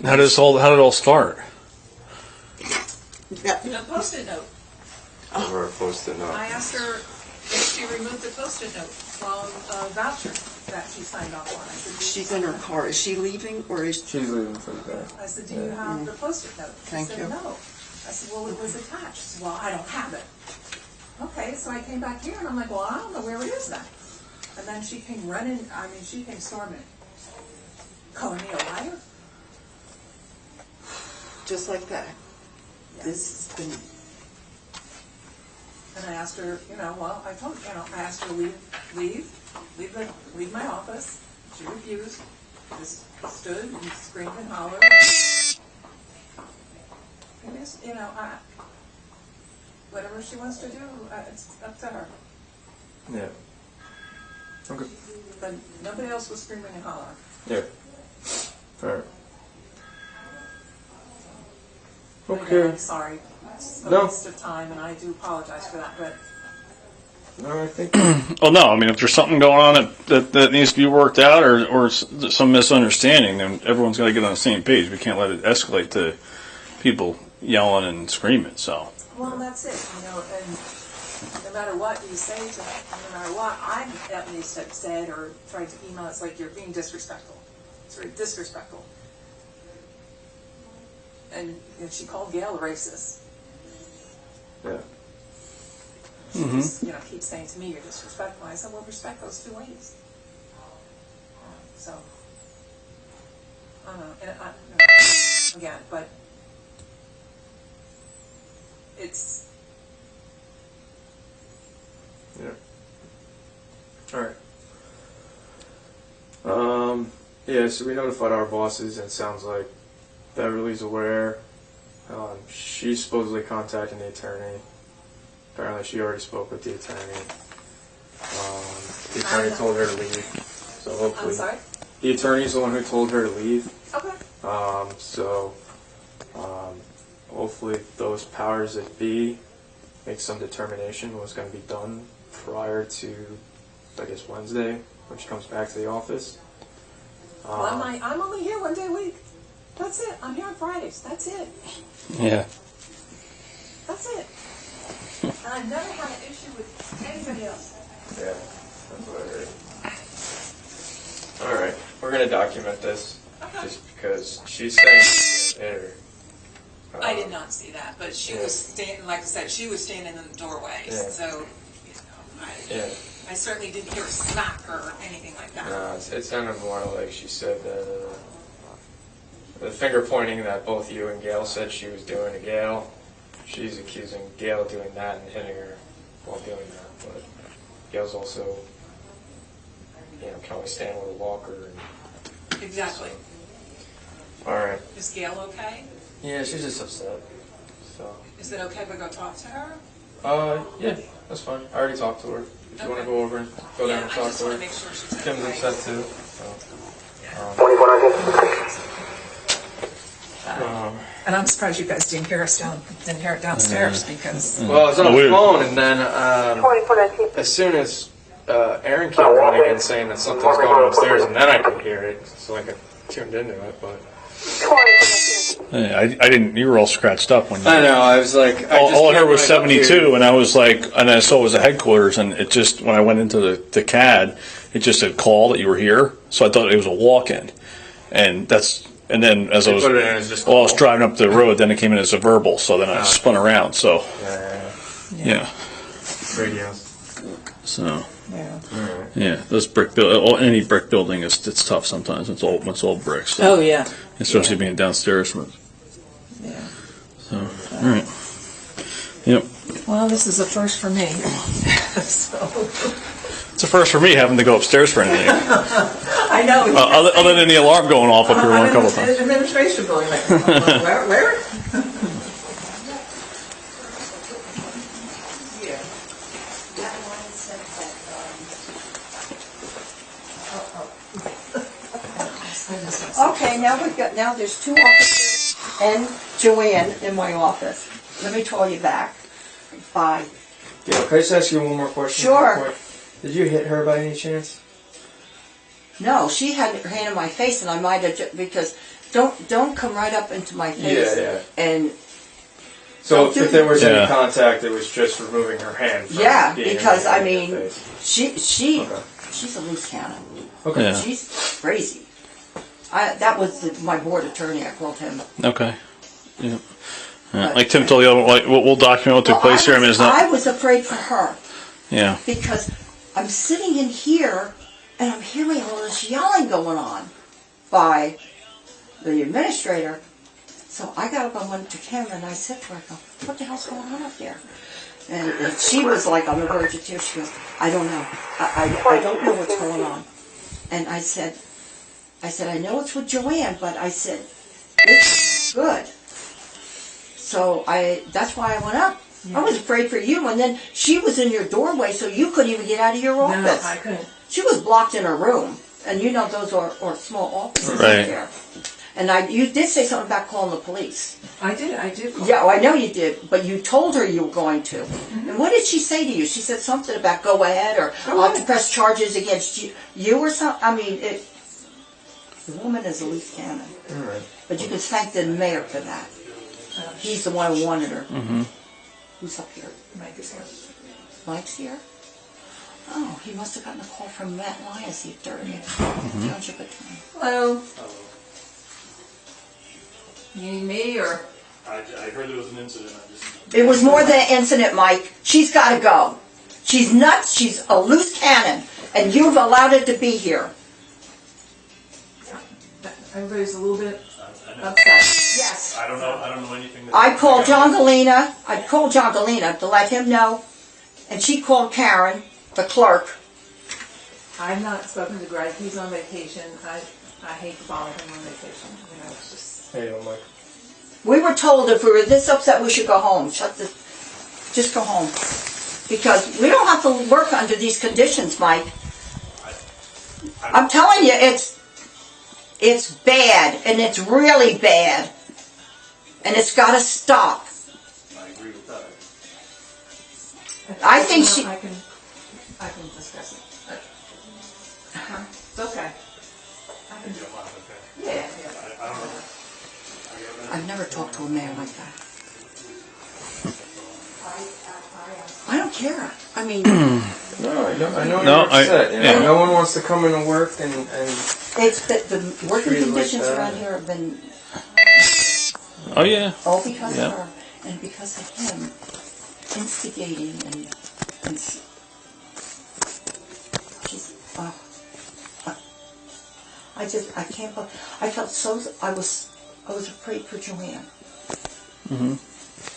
How did it all start? Yeah. A Post-it note. Over a Post-it note. I asked her if she removed the Post-it note from a voucher that she signed off on. I said, She's in her car. Is she leaving or is She's leaving for the day. I said, do you have the Post-it note? She Thank said, you. no. I said, well, it was attached. She said, well, I don't have it. Okay, so I came back here and I'm like, well, I don't know where it is then. And then she came running, she came storming. Calling me a liar? just like that? This has been. And I asked her, well, I asked her to leave my office. She refused. Just stood and screamed and hollered. And just, whatever she wants to do, it's up to her. Yeah. Okay. But nobody else was screaming and hollering. Yeah. Alright. Again, Okay. I'm sorry. It's a No. waste of time, and I do apologize for that, but No, I think. Well, no, I mean, if there's something going on that needs to be worked out or some misunderstanding, then everyone's got to get on the same page. We can't let it escalate to people yelling and screaming, so. well, that's it, and no matter what you say to me, no matter what I at least have said or tried to email, it's like you're being disrespectful. It's very disrespectful. And she called Gail a racist. Yeah. She just, keeps saying to me, you're disrespectful. I said, well, respect goes two ways. So, I don't know. And again, but it's. Yeah. Alright. Yeah, so we notified our bosses, and it sounds like Beverly's aware. She's supposedly contacting the attorney. Apparently she already spoke with the attorney. The attorney told her to leave. So hopefully. I'm sorry? The attorney's the one who told her to leave. Okay. Hopefully those powers that be make some determination what's going to be done prior to, I guess, Wednesday when she comes back to the office. Well, I'm only here one day a week. That's it. I'm here on Fridays. That's it. Yeah. That's it. And I've never had an issue with anybody else. Yeah, that's what I heard. Alright, we're going to document this just because she's saying there. I did not see that, but she was standing, like I said, she was standing in the doorway. Yeah. So, I certainly didn't hear a smack or anything like that. No, it sounded more like she said the finger pointing that both you and Gail said she was doing to Gail. She's accusing Gail of doing that and hitting her while doing that. But Gail's also, can only stand with a walker. Exactly. Alright. Is Gail okay? Yeah, she's just upset. So. Is it okay if I go talk to her? Yeah, that's fine. I already talked to her. If you want to go over and go down and I talk just to want her. to make sure she's okay. Kim's upset too. So. 2419. And I'm surprised you guys didn't hear it downstairs because. Well, I was on the phone, and then 2419. as soon as Aaron came running in saying that something's going on upstairs, and then I could hear it, so I tuned into it. But 2419. Yeah, I didn't. You were all scratched up when you. I know. I was like, All I heard was 72, and I was like, and I saw it was a headquarters, and it just when I went into the CAD, it just said call that you were here, so I thought it was a walk-in, and then as I was, put it in as just I was driving up the road, then it came in as a verbal, so then I spun around, so yeah. Radios. So Yeah. yeah, those any brick building it's tough sometimes. It's all bricks. So. Oh yeah. Especially being downstairs. Yeah. So, all right. Yep. Well, this is a first for me. So, It's a first for me having to go upstairs for anything. I know. Other than the alarm going off up here one couple times. Administration building, like, where? Okay, now there's 2 officers and Joanne in my office. Let me call you back. Bye. Yeah, can I just ask you one more question? Sure. real quick? Did you hit her by any chance? No, she had her hand in my face, and I might have because don't come right up into my face. Yeah. And So if there was Yeah. any contact, it was just removing her hand. From yeah, being because right I in mean, your face. she's a loose cannon. Okay. Yeah. She's crazy. That was my board attorney. I called him. Okay. Yeah. Like Tim told the other one, like, we'll document what took place here. I mean, it's I not. was afraid for her Yeah. because I'm sitting in here and I'm hearing all this yelling going on by the administrator. So I got up and went to Kim and I said to her, I go, what the hell's going on up there? And she was like on the verge of tears. She goes, I don't know. I don't know what's going on. And I said, I know it's with Joanne, but I said, it's good. So that's why I went up. I was afraid for you. And then she was in your doorway, so you couldn't even get out of your office. No, I couldn't. She was blocked in her room. And you know those are small offices Right. in there. And you did say something about calling the police. I did. Yeah, I know you did, but you told her you were going to. And what did she say to you? She said something about go ahead or Go I'll ahead. press charges against you or something. I mean, the woman is a loose cannon. Alright. But you can thank the mayor for that. He's the one who wanted her. Mm-hmm. Who's up here? Mike is here. Mike's here? Oh, he must have gotten a call from Matt Lyons, the attorney. Township attorney. Hello. You need me or? I heard there was an incident. It was more than an incident, Mike. She's got to go. She's nuts. She's a loose cannon. And you've allowed it to be here. Everybody's a little bit upset. Yes. I don't know anything. I called John Galena. I called John Galena to let him know. And she called Karen, the clerk. I've not spoken to Greg. He's on vacation. I hate to bother him on vacation. You know, it's just. Hey, Mike. We were told if we were this upset, we should go home. Just go home. Because we don't have to work under these conditions, Mike. I'm telling you, it's bad, and it's really bad. And it's got to stop. I agree with that. I think she... I can discuss it. It's okay. I can. Yeah. I don't know. I've never talked to a man like that. I don't care. I mean... No, I know No, you're upset. You know, yeah. no one wants to come into work and It's the working Treated like conditions that. around here have been Oh yeah. all because Yeah. of her and because of him instigating and she's I can't believe I felt so I was afraid for Joanne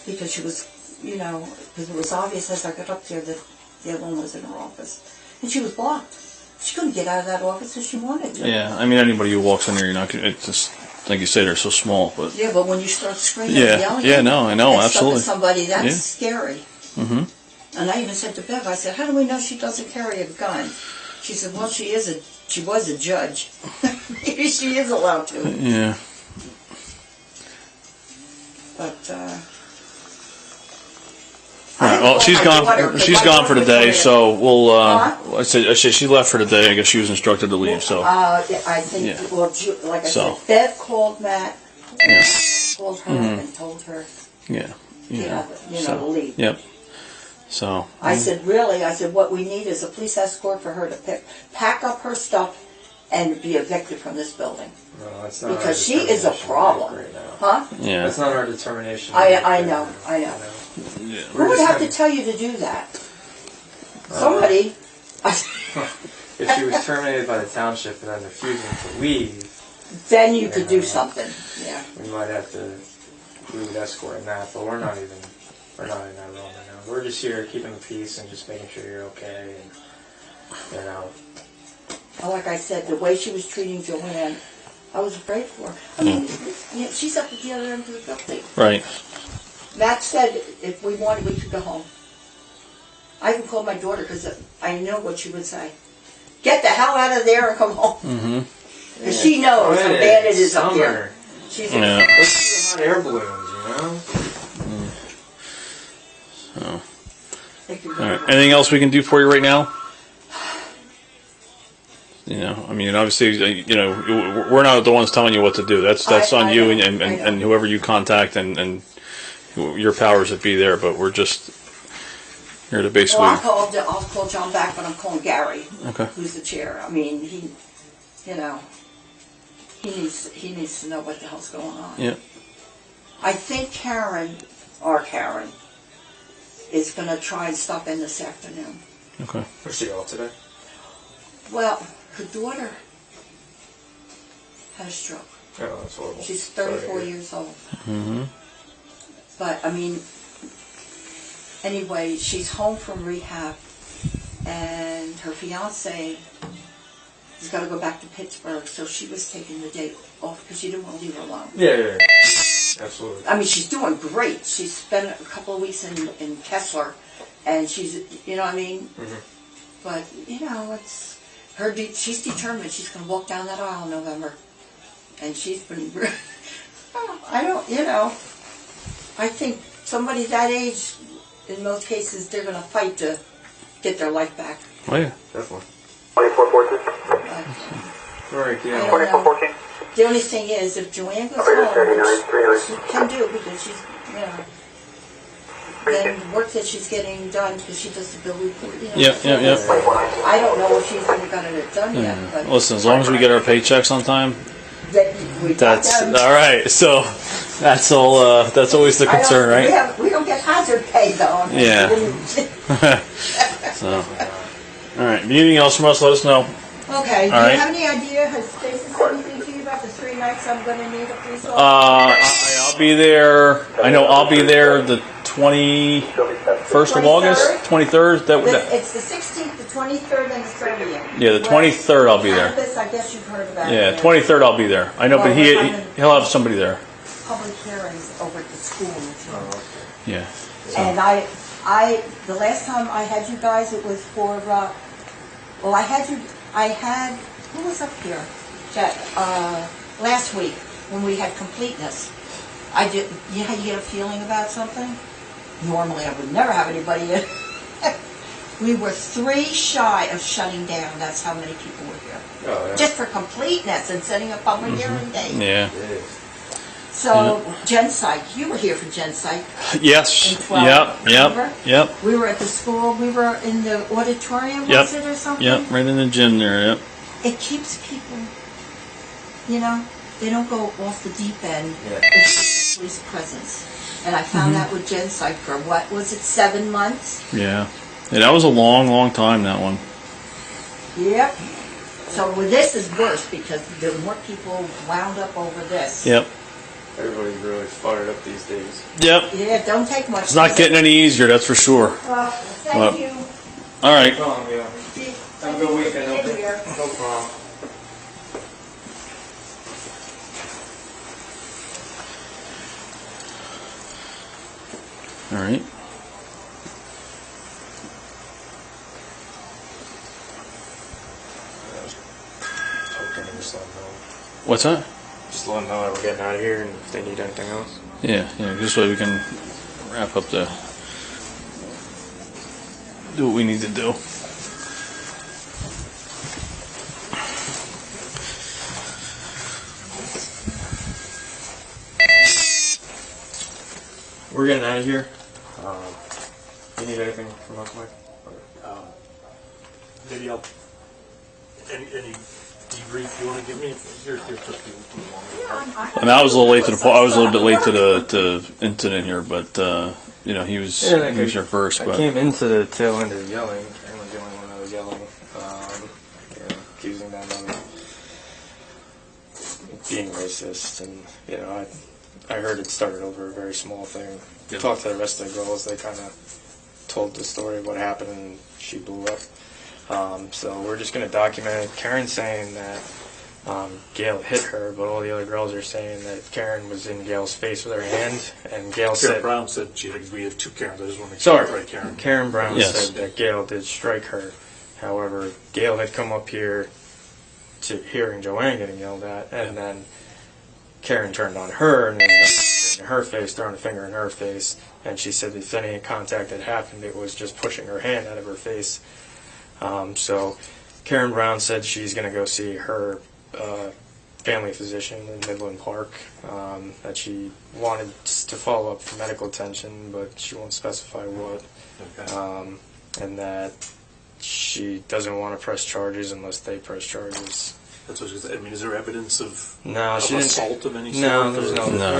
because she was because it was obvious as I got up there that the other one was in her office and she was blocked. She couldn't get out of that office if she wanted to. Yeah. I mean, anybody who walks in there, you're not gonna. It's just like you say, they're so small, but. Yeah, but when you start screaming Yeah. and yelling, Yeah. No, I know. at Absolutely. somebody, that's Yeah. scary. Mm-hmm. And I even said to Bev, I said, how do we know she doesn't carry a gun? She said, well, she was a judge. Maybe she is allowed to. Yeah. But, All right. Well, she's gone. She's gone for the day, so we'll. Huh? I said she left for the day. I guess she was instructed to leave. So. I think, Yeah. well, like I So. said, Bev called Matt. Yeah. called her and told her, Yeah. to leave. Yep. So. I said, really? I said, what we need is a police escort for her to pack up her stuff and be evicted from this building. No, that's not Because our she is a determination problem. right now. Huh? Yeah. That's not our determination. I know. Yeah. Who would have to tell you to do that? Somebody. If she was terminated by the township and then refusing to leave, Then you could do something. Yeah. we might have to, we would escort in that, but we're not in that realm right now. We're just here keeping the peace and just making sure you're okay, and Well, like I said, the way she was treating Joanne, I was afraid for her. I mean, she's up at the other end of the building. Right. Matt said if we wanted, we could go home. I even called my daughter because I know what she would say. Get the hell out of there and come home. Mm-hmm. Because she knows how bad it is up there. She's Yeah. Those are hot air balloons, you know? So. All right. Anything else we can do for you right now? I mean, obviously, we're not the ones telling you what to do. That's on you and whoever you contact and your powers that be there. But we're just here to basically. Well, I'll call John back, but I'm calling Gary, Okay. who's the chair. I mean, he needs to know what the hell's going on. Yeah. I think Karen is going to try and stop in this afternoon. Okay. Was she off today? Well, her daughter had a stroke. Oh, that's horrible. She's Sorry to 34 hear. years old. Mm-hmm. But, I mean, anyway, she's home from rehab, and her fiance has got to go back to Pittsburgh, so she was taking the day off because she didn't want to leave her alone. Yeah. Absolutely. I mean, she's doing great. She's spent a couple of weeks in Kessler, and she's, you know what I mean? Mm-hmm. But, it's her. She's determined she's going to walk down that aisle in November. And she's been, I think somebody that age, in most cases, they're going to fight to get their life back. Oh, yeah. Definitely. 2414. All right, I yeah. don't know. 2414. The only thing is, if Joanne goes Operator home, which 39, she can do because she's, then the work that she's getting done, because she does the bill report, Yeah. I don't know if she's even got it done yet, but Listen, as long as we get our paychecks on time, we got that's them. all right. So that's all. That's always the concern, right? We don't get hazard pay though. Yeah. So, all right. If you need anything else from us, let us know. Okay, do All right. you have any idea, has Stacy said anything to you about the 3 nights I'm going to need a police officer? I'll be there. I know I'll be there the 21st of August, 23rd. It's the 16th, the 23rd, and the 30th. Yeah, the 23rd I'll be there. Cannabis, I guess you've heard about Yeah, it. 23rd I'll be there. I know, but he'll have somebody there. Public hearings over at the school. Yeah. And the last time I had you guys, it was for, who was up here? Last week, when we had completeness. You get a feeling about something? Normally I would never have anybody in. We were 3 shy of shutting down. That's how many people were here. Oh, yeah. Just for completeness and setting a public hearing date. Yeah. It is. So, Gen Psych, you were here for Gen Psych. Yes. In 12, remember? Yep. We were at the school, we were in the auditorium, Yep. was it, or something? Yep. Right in the gym there. Yep. It keeps people, they don't go off the deep end Yeah. if there's a police presence. And I found out with Gen Psych for, what was it, 7 months? Yeah. That was a long, long time, that one. Yep. So with this is worse because the more people wound up over this. Yep. Everybody's really fired up these days. Yep. Yeah, don't take much. It's not getting any easier, that's for sure. Well, thank Well, you. All right. Have a good weekend. No problem. All right. What's that? Just let them know that we're getting out of here and if they need anything else. Yeah. This way we can wrap up do what we need to do. we're getting out of here. You need anything from us, Mike? Maybe I'll. Any debrief you want to give me? You're just being too long. I mean, I was a little late to the. I was a little bit late to the incident here, but you know, he was here first. I But came into the tail end of yelling. Karen was the only one that was yelling, you know, accusing them of being racist, and you know, I heard it started over a very small thing. Yeah. Talked to the rest of the girls. They kind of told the story of what happened, and she blew up. So we're just going to document it. Karen's saying that Gail hit her, but all the other girls are saying that Karen was in Gail's face with her hand, and Gail Karen said... Brown said we have two Karens. I just want to make Sorry, sure. Right, Karen. Karen Brown Yes. said that Gail did strike her. However, Gail had come up here to hearing Joanne getting yelled at, and then Karen turned on her and was in her face, throwing a finger in her face, and she said if any contact had happened, it was just pushing her hand out of her face. So Karen Brown said she's going to go see her family physician in Midland Park, that she wanted to follow up for medical attention, but she won't specify what, Okay. and that she doesn't want to press charges unless they press charges. That's what she said. I mean, is there evidence of No, she didn't. assault of any sort? No, there's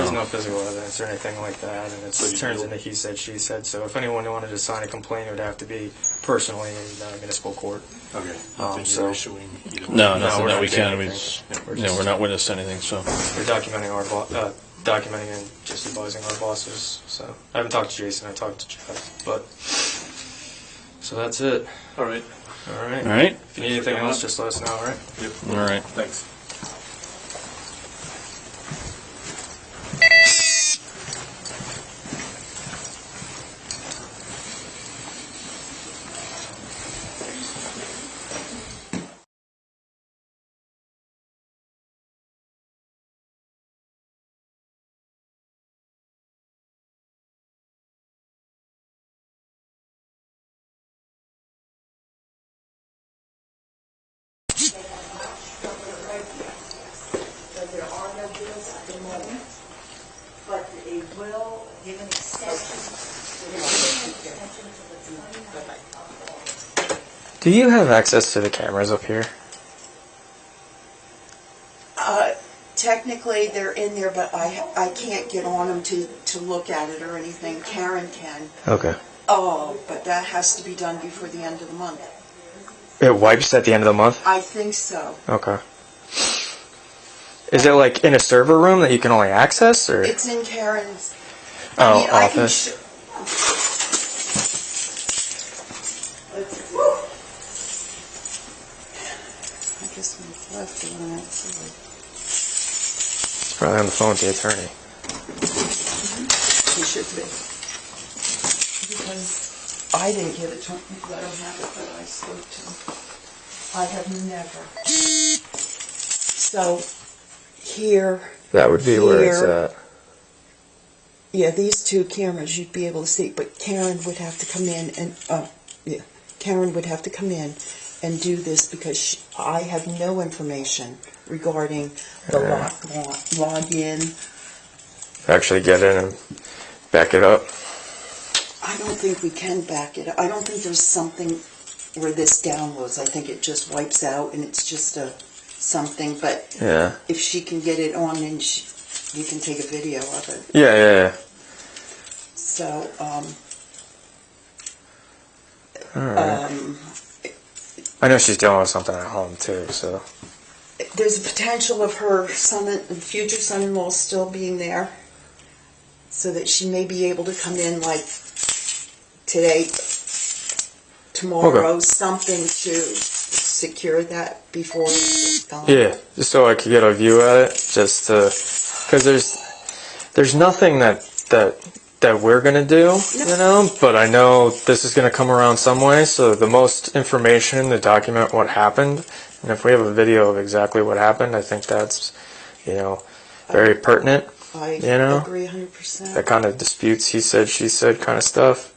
or- no physical evidence or anything like that, and So it you turns feel- into he said, she said. So if anyone wanted to sign a complaint, it would have to be personally in municipal court. Okay. Think so- you're issuing either no, way? nothing we're that not we can. doing We, anything. we're not witness to anything. So We're documenting documenting and just advising our bosses. So I haven't talked to Jason. I talked to Jeff, but so that's it. All right. All right. all right, If you need anything else, just let us know. All right. Yep. all right. Thanks. There are no bills at the moment, but it will give an extension. Do you have access to the cameras up here? Technically, they're in there, but I can't get on them to look at it or anything. Karen can. Okay. Oh, but that has to be done before the end of the month. It wipes at the end of the month. I think so. Okay. Is it like in a server room that you can only access, or? It's in Karen's. Oh, I can office. Let's see. I guess we've left it on that side. It's probably on the phone with the attorney. He should be. Because I didn't give it to him because I don't have it, but I spoke to him. I have never. So, here, That would be where it's Here. at. yeah, these two cameras you'd be able to see, but Karen would have to come in and, Karen would have to come in and do this because I have no information regarding the login. Actually get in and back it up. I don't think we can back it up. I don't think there's something where this downloads. I think it just wipes out and it's just a something, but Yeah. if she can get it on, then you can take a video of it. Yeah. So, Alright. I know she's dealing with something at home too, so. there's a potential of her future son-in-law still being there, so that she may be able to come in like today, tomorrow, something to secure that before it's gone. Yeah, just so I could get a view at it, just to, because there's nothing that we're gonna do, you know, but I know this is gonna come around some way, so the most information to document what happened, and if we have a video of exactly what happened, I think that's, you know, very pertinent. I You know? agree 100%. That kind of disputes he said, she said kind of stuff.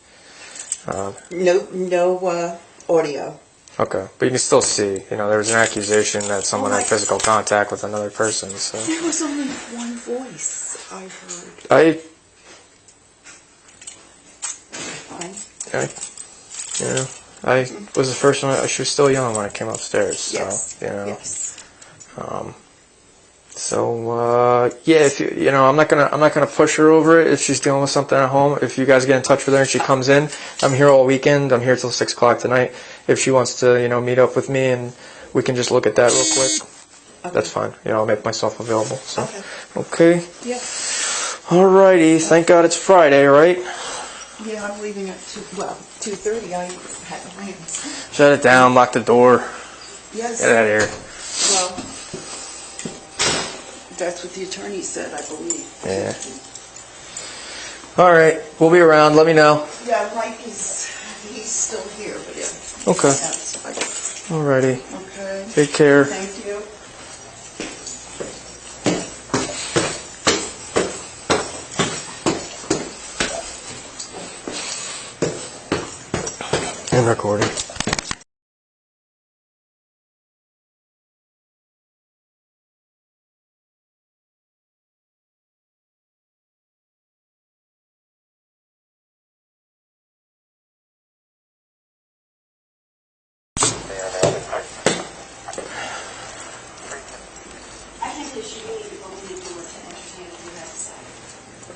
No audio. Okay, but you can still see, you know, there was an accusation that someone had physical contact with another person, so. There was only one voice I heard. I was the first one. She was still young when I came upstairs. So, Yes. you know. Yes. Yeah, if I'm not gonna push her over it if she's dealing with something at home. If you guys get in touch with her and she comes in, I'm here all weekend. I'm here till 6 o'clock tonight. If she wants to, meet up with me and we can just look at that real quick, that's fine. I'll make myself available. So, okay. Yeah. Alrighty. Thank God it's Friday, right? Yeah, I'm leaving at 2:30. I had plans. Shut it down. Lock the door. Yes. Get out of here. Well, that's what the attorney said, I believe. Yeah. All right. We'll be around. Let me know. Yeah, Mike he's still here, but yeah. Okay. Yes, Alrighty. okay. Take care. Thank you. And recording.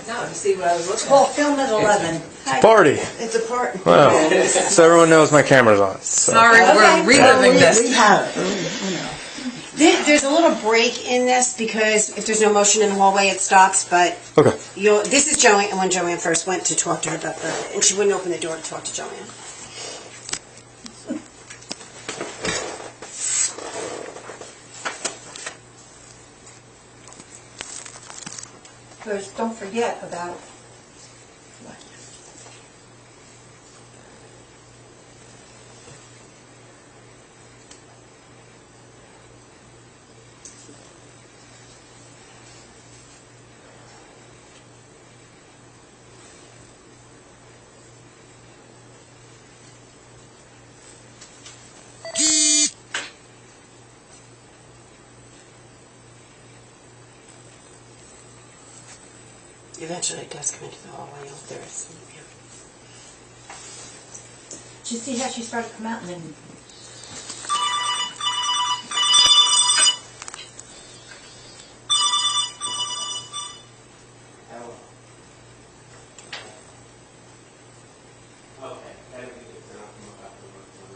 No, to see what I was looking Well, at. film at 11. Party. It's a part. Wow. So everyone knows my camera's on. So. Sorry, we're reliving this. We have it. There's a little break in this because if there's no motion in the hallway, it stops. But Okay. this is Joanne. When Joanne first went to talk to her about and she wouldn't open the door to talk to Joanne. First, don't forget about Eventually, it does come into the hallway. There is. Yeah. Did you see how she started to come out and then...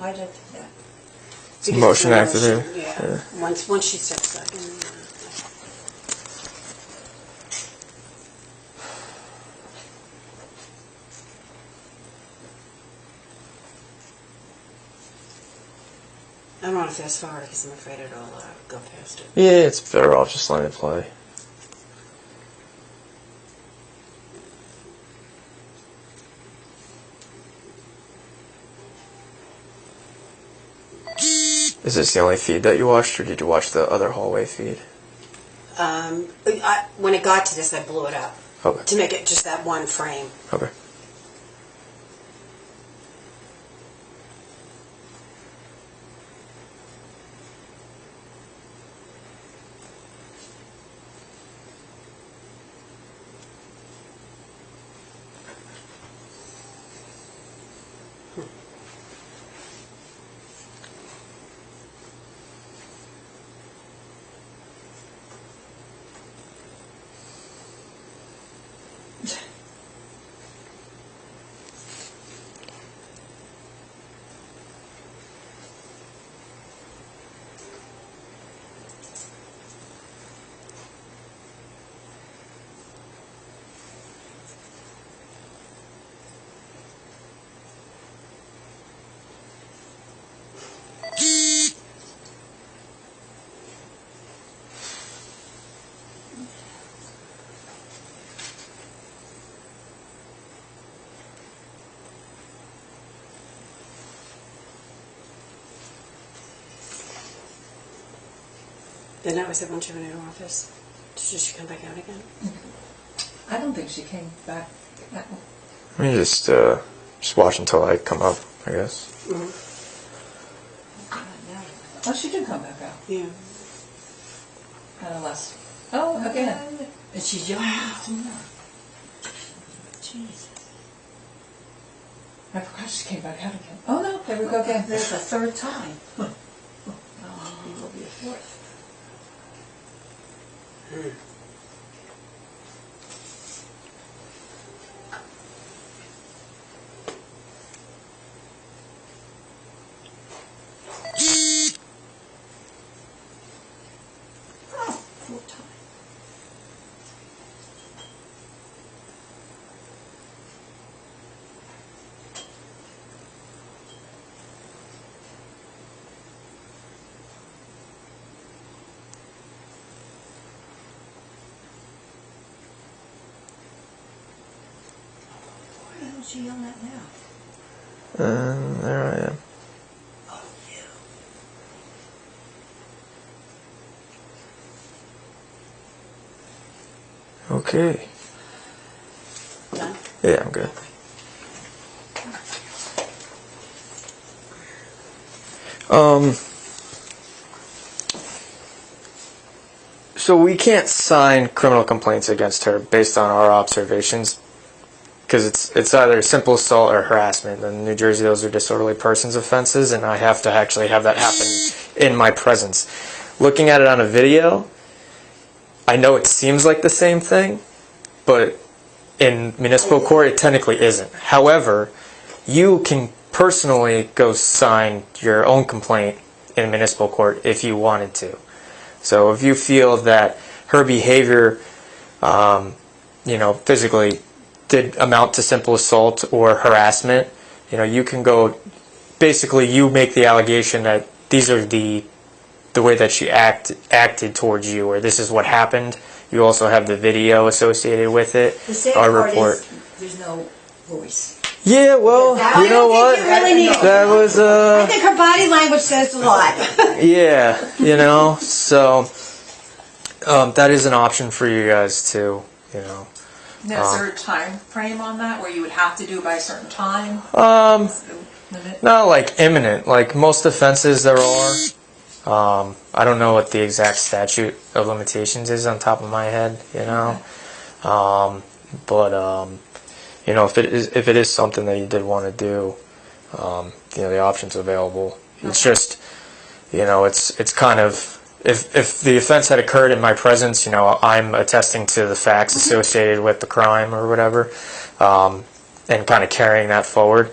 I did that. Because Motion there's no activated. motion, Yeah. Once she steps back in. I don't want to fast forward because I'm afraid it'll go past it. Yeah, it's better off just letting it play. Is this the only feed that you watched, or did you watch the other hallway feed? When it got to this, I blew it up Okay. to make it just that one frame. Okay. Then that was it when she went in her office. Did she come back out again? I don't think she came back. Let me just watch until I come up, I guess. Oh, she did come back out. Yeah. Unless. Oh, again. And she's young enough to know. Jesus. I forgot she came back out again. Oh no, there we go again. There's a third time. Oh, maybe there'll be a fourth. Oh, fourth time. What the hell is she yelling at now? There I am. Oh, you. Okay. Done? Yeah, I'm good. So we can't sign criminal complaints against her based on our observations, because it's either simple assault or harassment. In New Jersey, those are disorderly persons offenses, and I have to actually have that happen in my presence. Looking at it on a video, I know it seems like the same thing, but in municipal court, it technically isn't. However, you can personally go sign your own complaint in municipal court if you wanted to. So if you feel that her behavior, physically did amount to simple assault or harassment, you can go, basically you make the allegation that these are the way that she acted towards you, or this is what happened. You also have the video associated with it. The sad our part report. is there's no voice. Yeah, well, you know what? You really need That was I think her body language says a lot. yeah, so that is an option for you guys too, Now, is there a time frame on that where you would have to do it by a certain time? Limit? Not like imminent. Like most offenses there are. I don't know what the exact statute of limitations is on top of my head, but if it is something that you did want to do, the option's available. It's just, it's kind of, if the offense had occurred in my presence, I'm attesting to the facts associated with the crime or whatever, and kind of carrying that forward.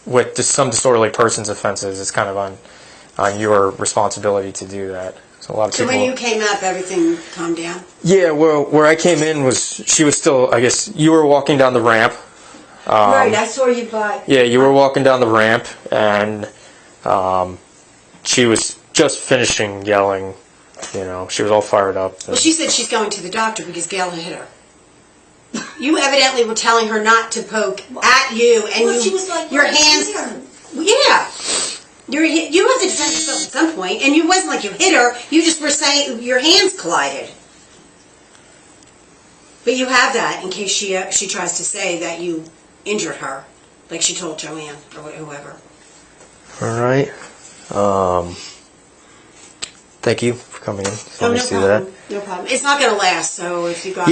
With just some disorderly persons offenses, it's kind of on your responsibility to do that. So a lot of So people. when you came up, everything calmed down? Yeah, where I came in she was still, I guess, you were walking down the ramp. Right, I saw you by. Yeah, you were walking down the ramp, and she was just finishing yelling. She was all fired up. Well, she said she's going to the doctor because Gail had hit her. You evidently were telling her not to poke at you, and Well, she was like, your "Well, hands. here." Yeah. You have to defend yourself at some point, and it wasn't like you hit her. You just were saying your hands collided. But you have that in case she tries to say that you injured her, like she told Joanne or whoever. All right. Thank you for coming in. Let me see problem. No problem. It's not going to last, so if you got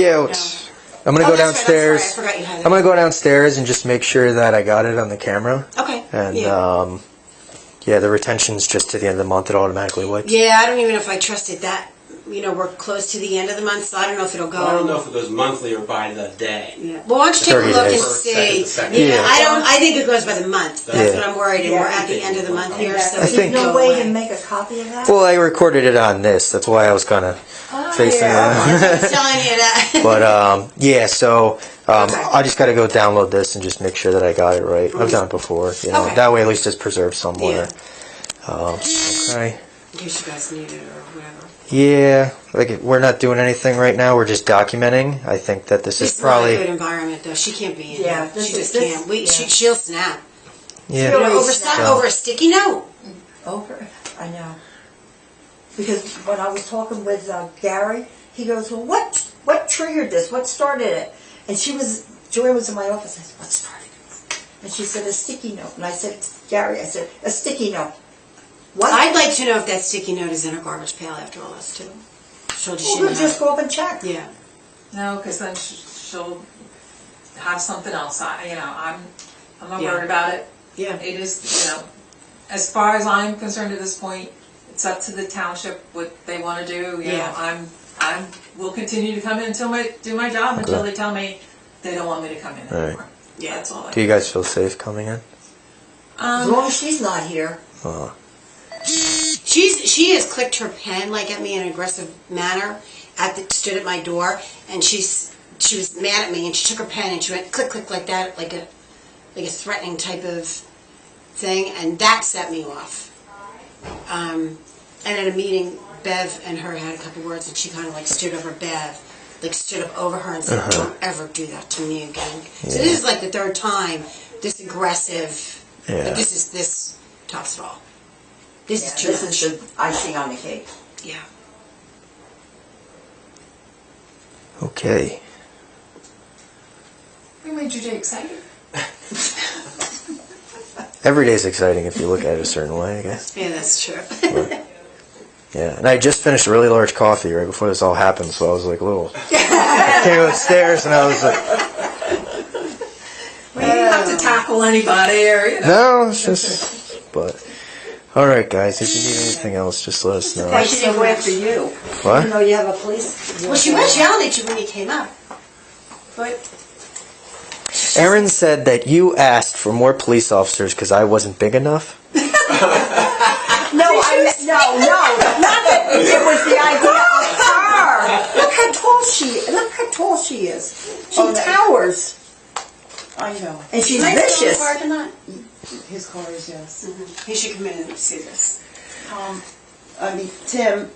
I'm gonna go that's right, I'm downstairs. sorry, I forgot you had that. I'm gonna go downstairs and just make sure that I got it on the camera. Okay. And yeah. the retention's just to the end of the month. It automatically wipes. Yeah, I don't even know if I trusted that. We're close to the end of the month, so I don't know if it'll go. I don't know if it goes monthly or by the day. Yeah. Well, why don't you take a 30 look and days. see? Second. Yeah. I think it goes by the month. That's Yeah. what I'm worried, and Yeah. we're at the end of the month here, so I it think- can No go way away. to make a copy of that? Well, I recorded it on this. That's why I was kind of facing I'm that. telling you that. But so Okay. I just got to go download this and just make sure that I got it right. I've done it before. Okay. That way at least it's preserved somewhere. Yeah. Okay. In case you guys need it or whatever. Yeah, like we're not doing anything right now. We're just documenting. I think that this This is is not a probably good environment, though. She can't be in Yeah, here. this She is- just this- can't. yeah. She'll snap. yeah. Over a sticky note. Over, I know. Because when I was talking with Gary, he goes, "Well, what triggered this? What started it?" And Joy was in my office. I said, "What started it?" And she said, "A sticky note." And I said, "Gary," I said, "A sticky note." What? I'd like to know if that sticky note is in a garbage pail after all this, too. We'll just go up and check. Yeah. No, because then she'll have something else. I'm I'm not Yeah. worried about it. Yeah. It is, as far as I'm concerned at this point, it's up to the township what they want to do. You Yeah. know, will continue to come in do my job until they tell me they don't want me to come in Right. anymore. Yeah. That's all. Do you guys feel safe coming in? As long as she's not here. Oh, She has clicked her pen like at me in an aggressive manner. Stood at my door, and she was mad at me, and she took her pen and she went click click like that, like a threatening type of thing, and that set me off. And at a meeting, Bev and her had a couple words, and she kind of like stood over Bev, like stood up over her and said, "Don't ever do that to me again." So this is like the third time this aggressive. Yeah. Like this tops it all. This is too This much. is the icing on the cake. Yeah. okay. We made your day exciting. Every day's exciting if you look at it a certain way, I guess. Yeah, that's true. Yeah, and I just finished a really large coffee right before this all happened, so I was like a little... I came upstairs and I was like... We didn't have to tackle anybody or, No, it's just... But... Alright guys, if you need anything else, just let us know. Why she didn't go after you? What? Even though you have a police. Well, she was yelling at you when you came up. But Erin said that you asked for more police officers because I wasn't big enough. No, not that. It was the idea of her. Look how tall she is. She towers. I know. And she's Nice little vicious. parking lot. His car is, yes. He should come in and see this. I mean, Tim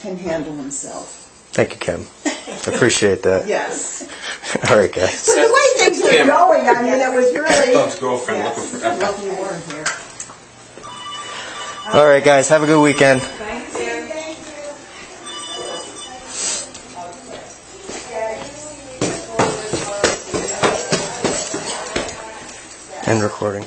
can handle himself. Thank you, Kim. I appreciate that. Yes. Alright guys. The way things were going, I mean, it was really. Bob's girlfriend looking for I'm lucky you weren't here. Alright guys, have a good weekend. End recording.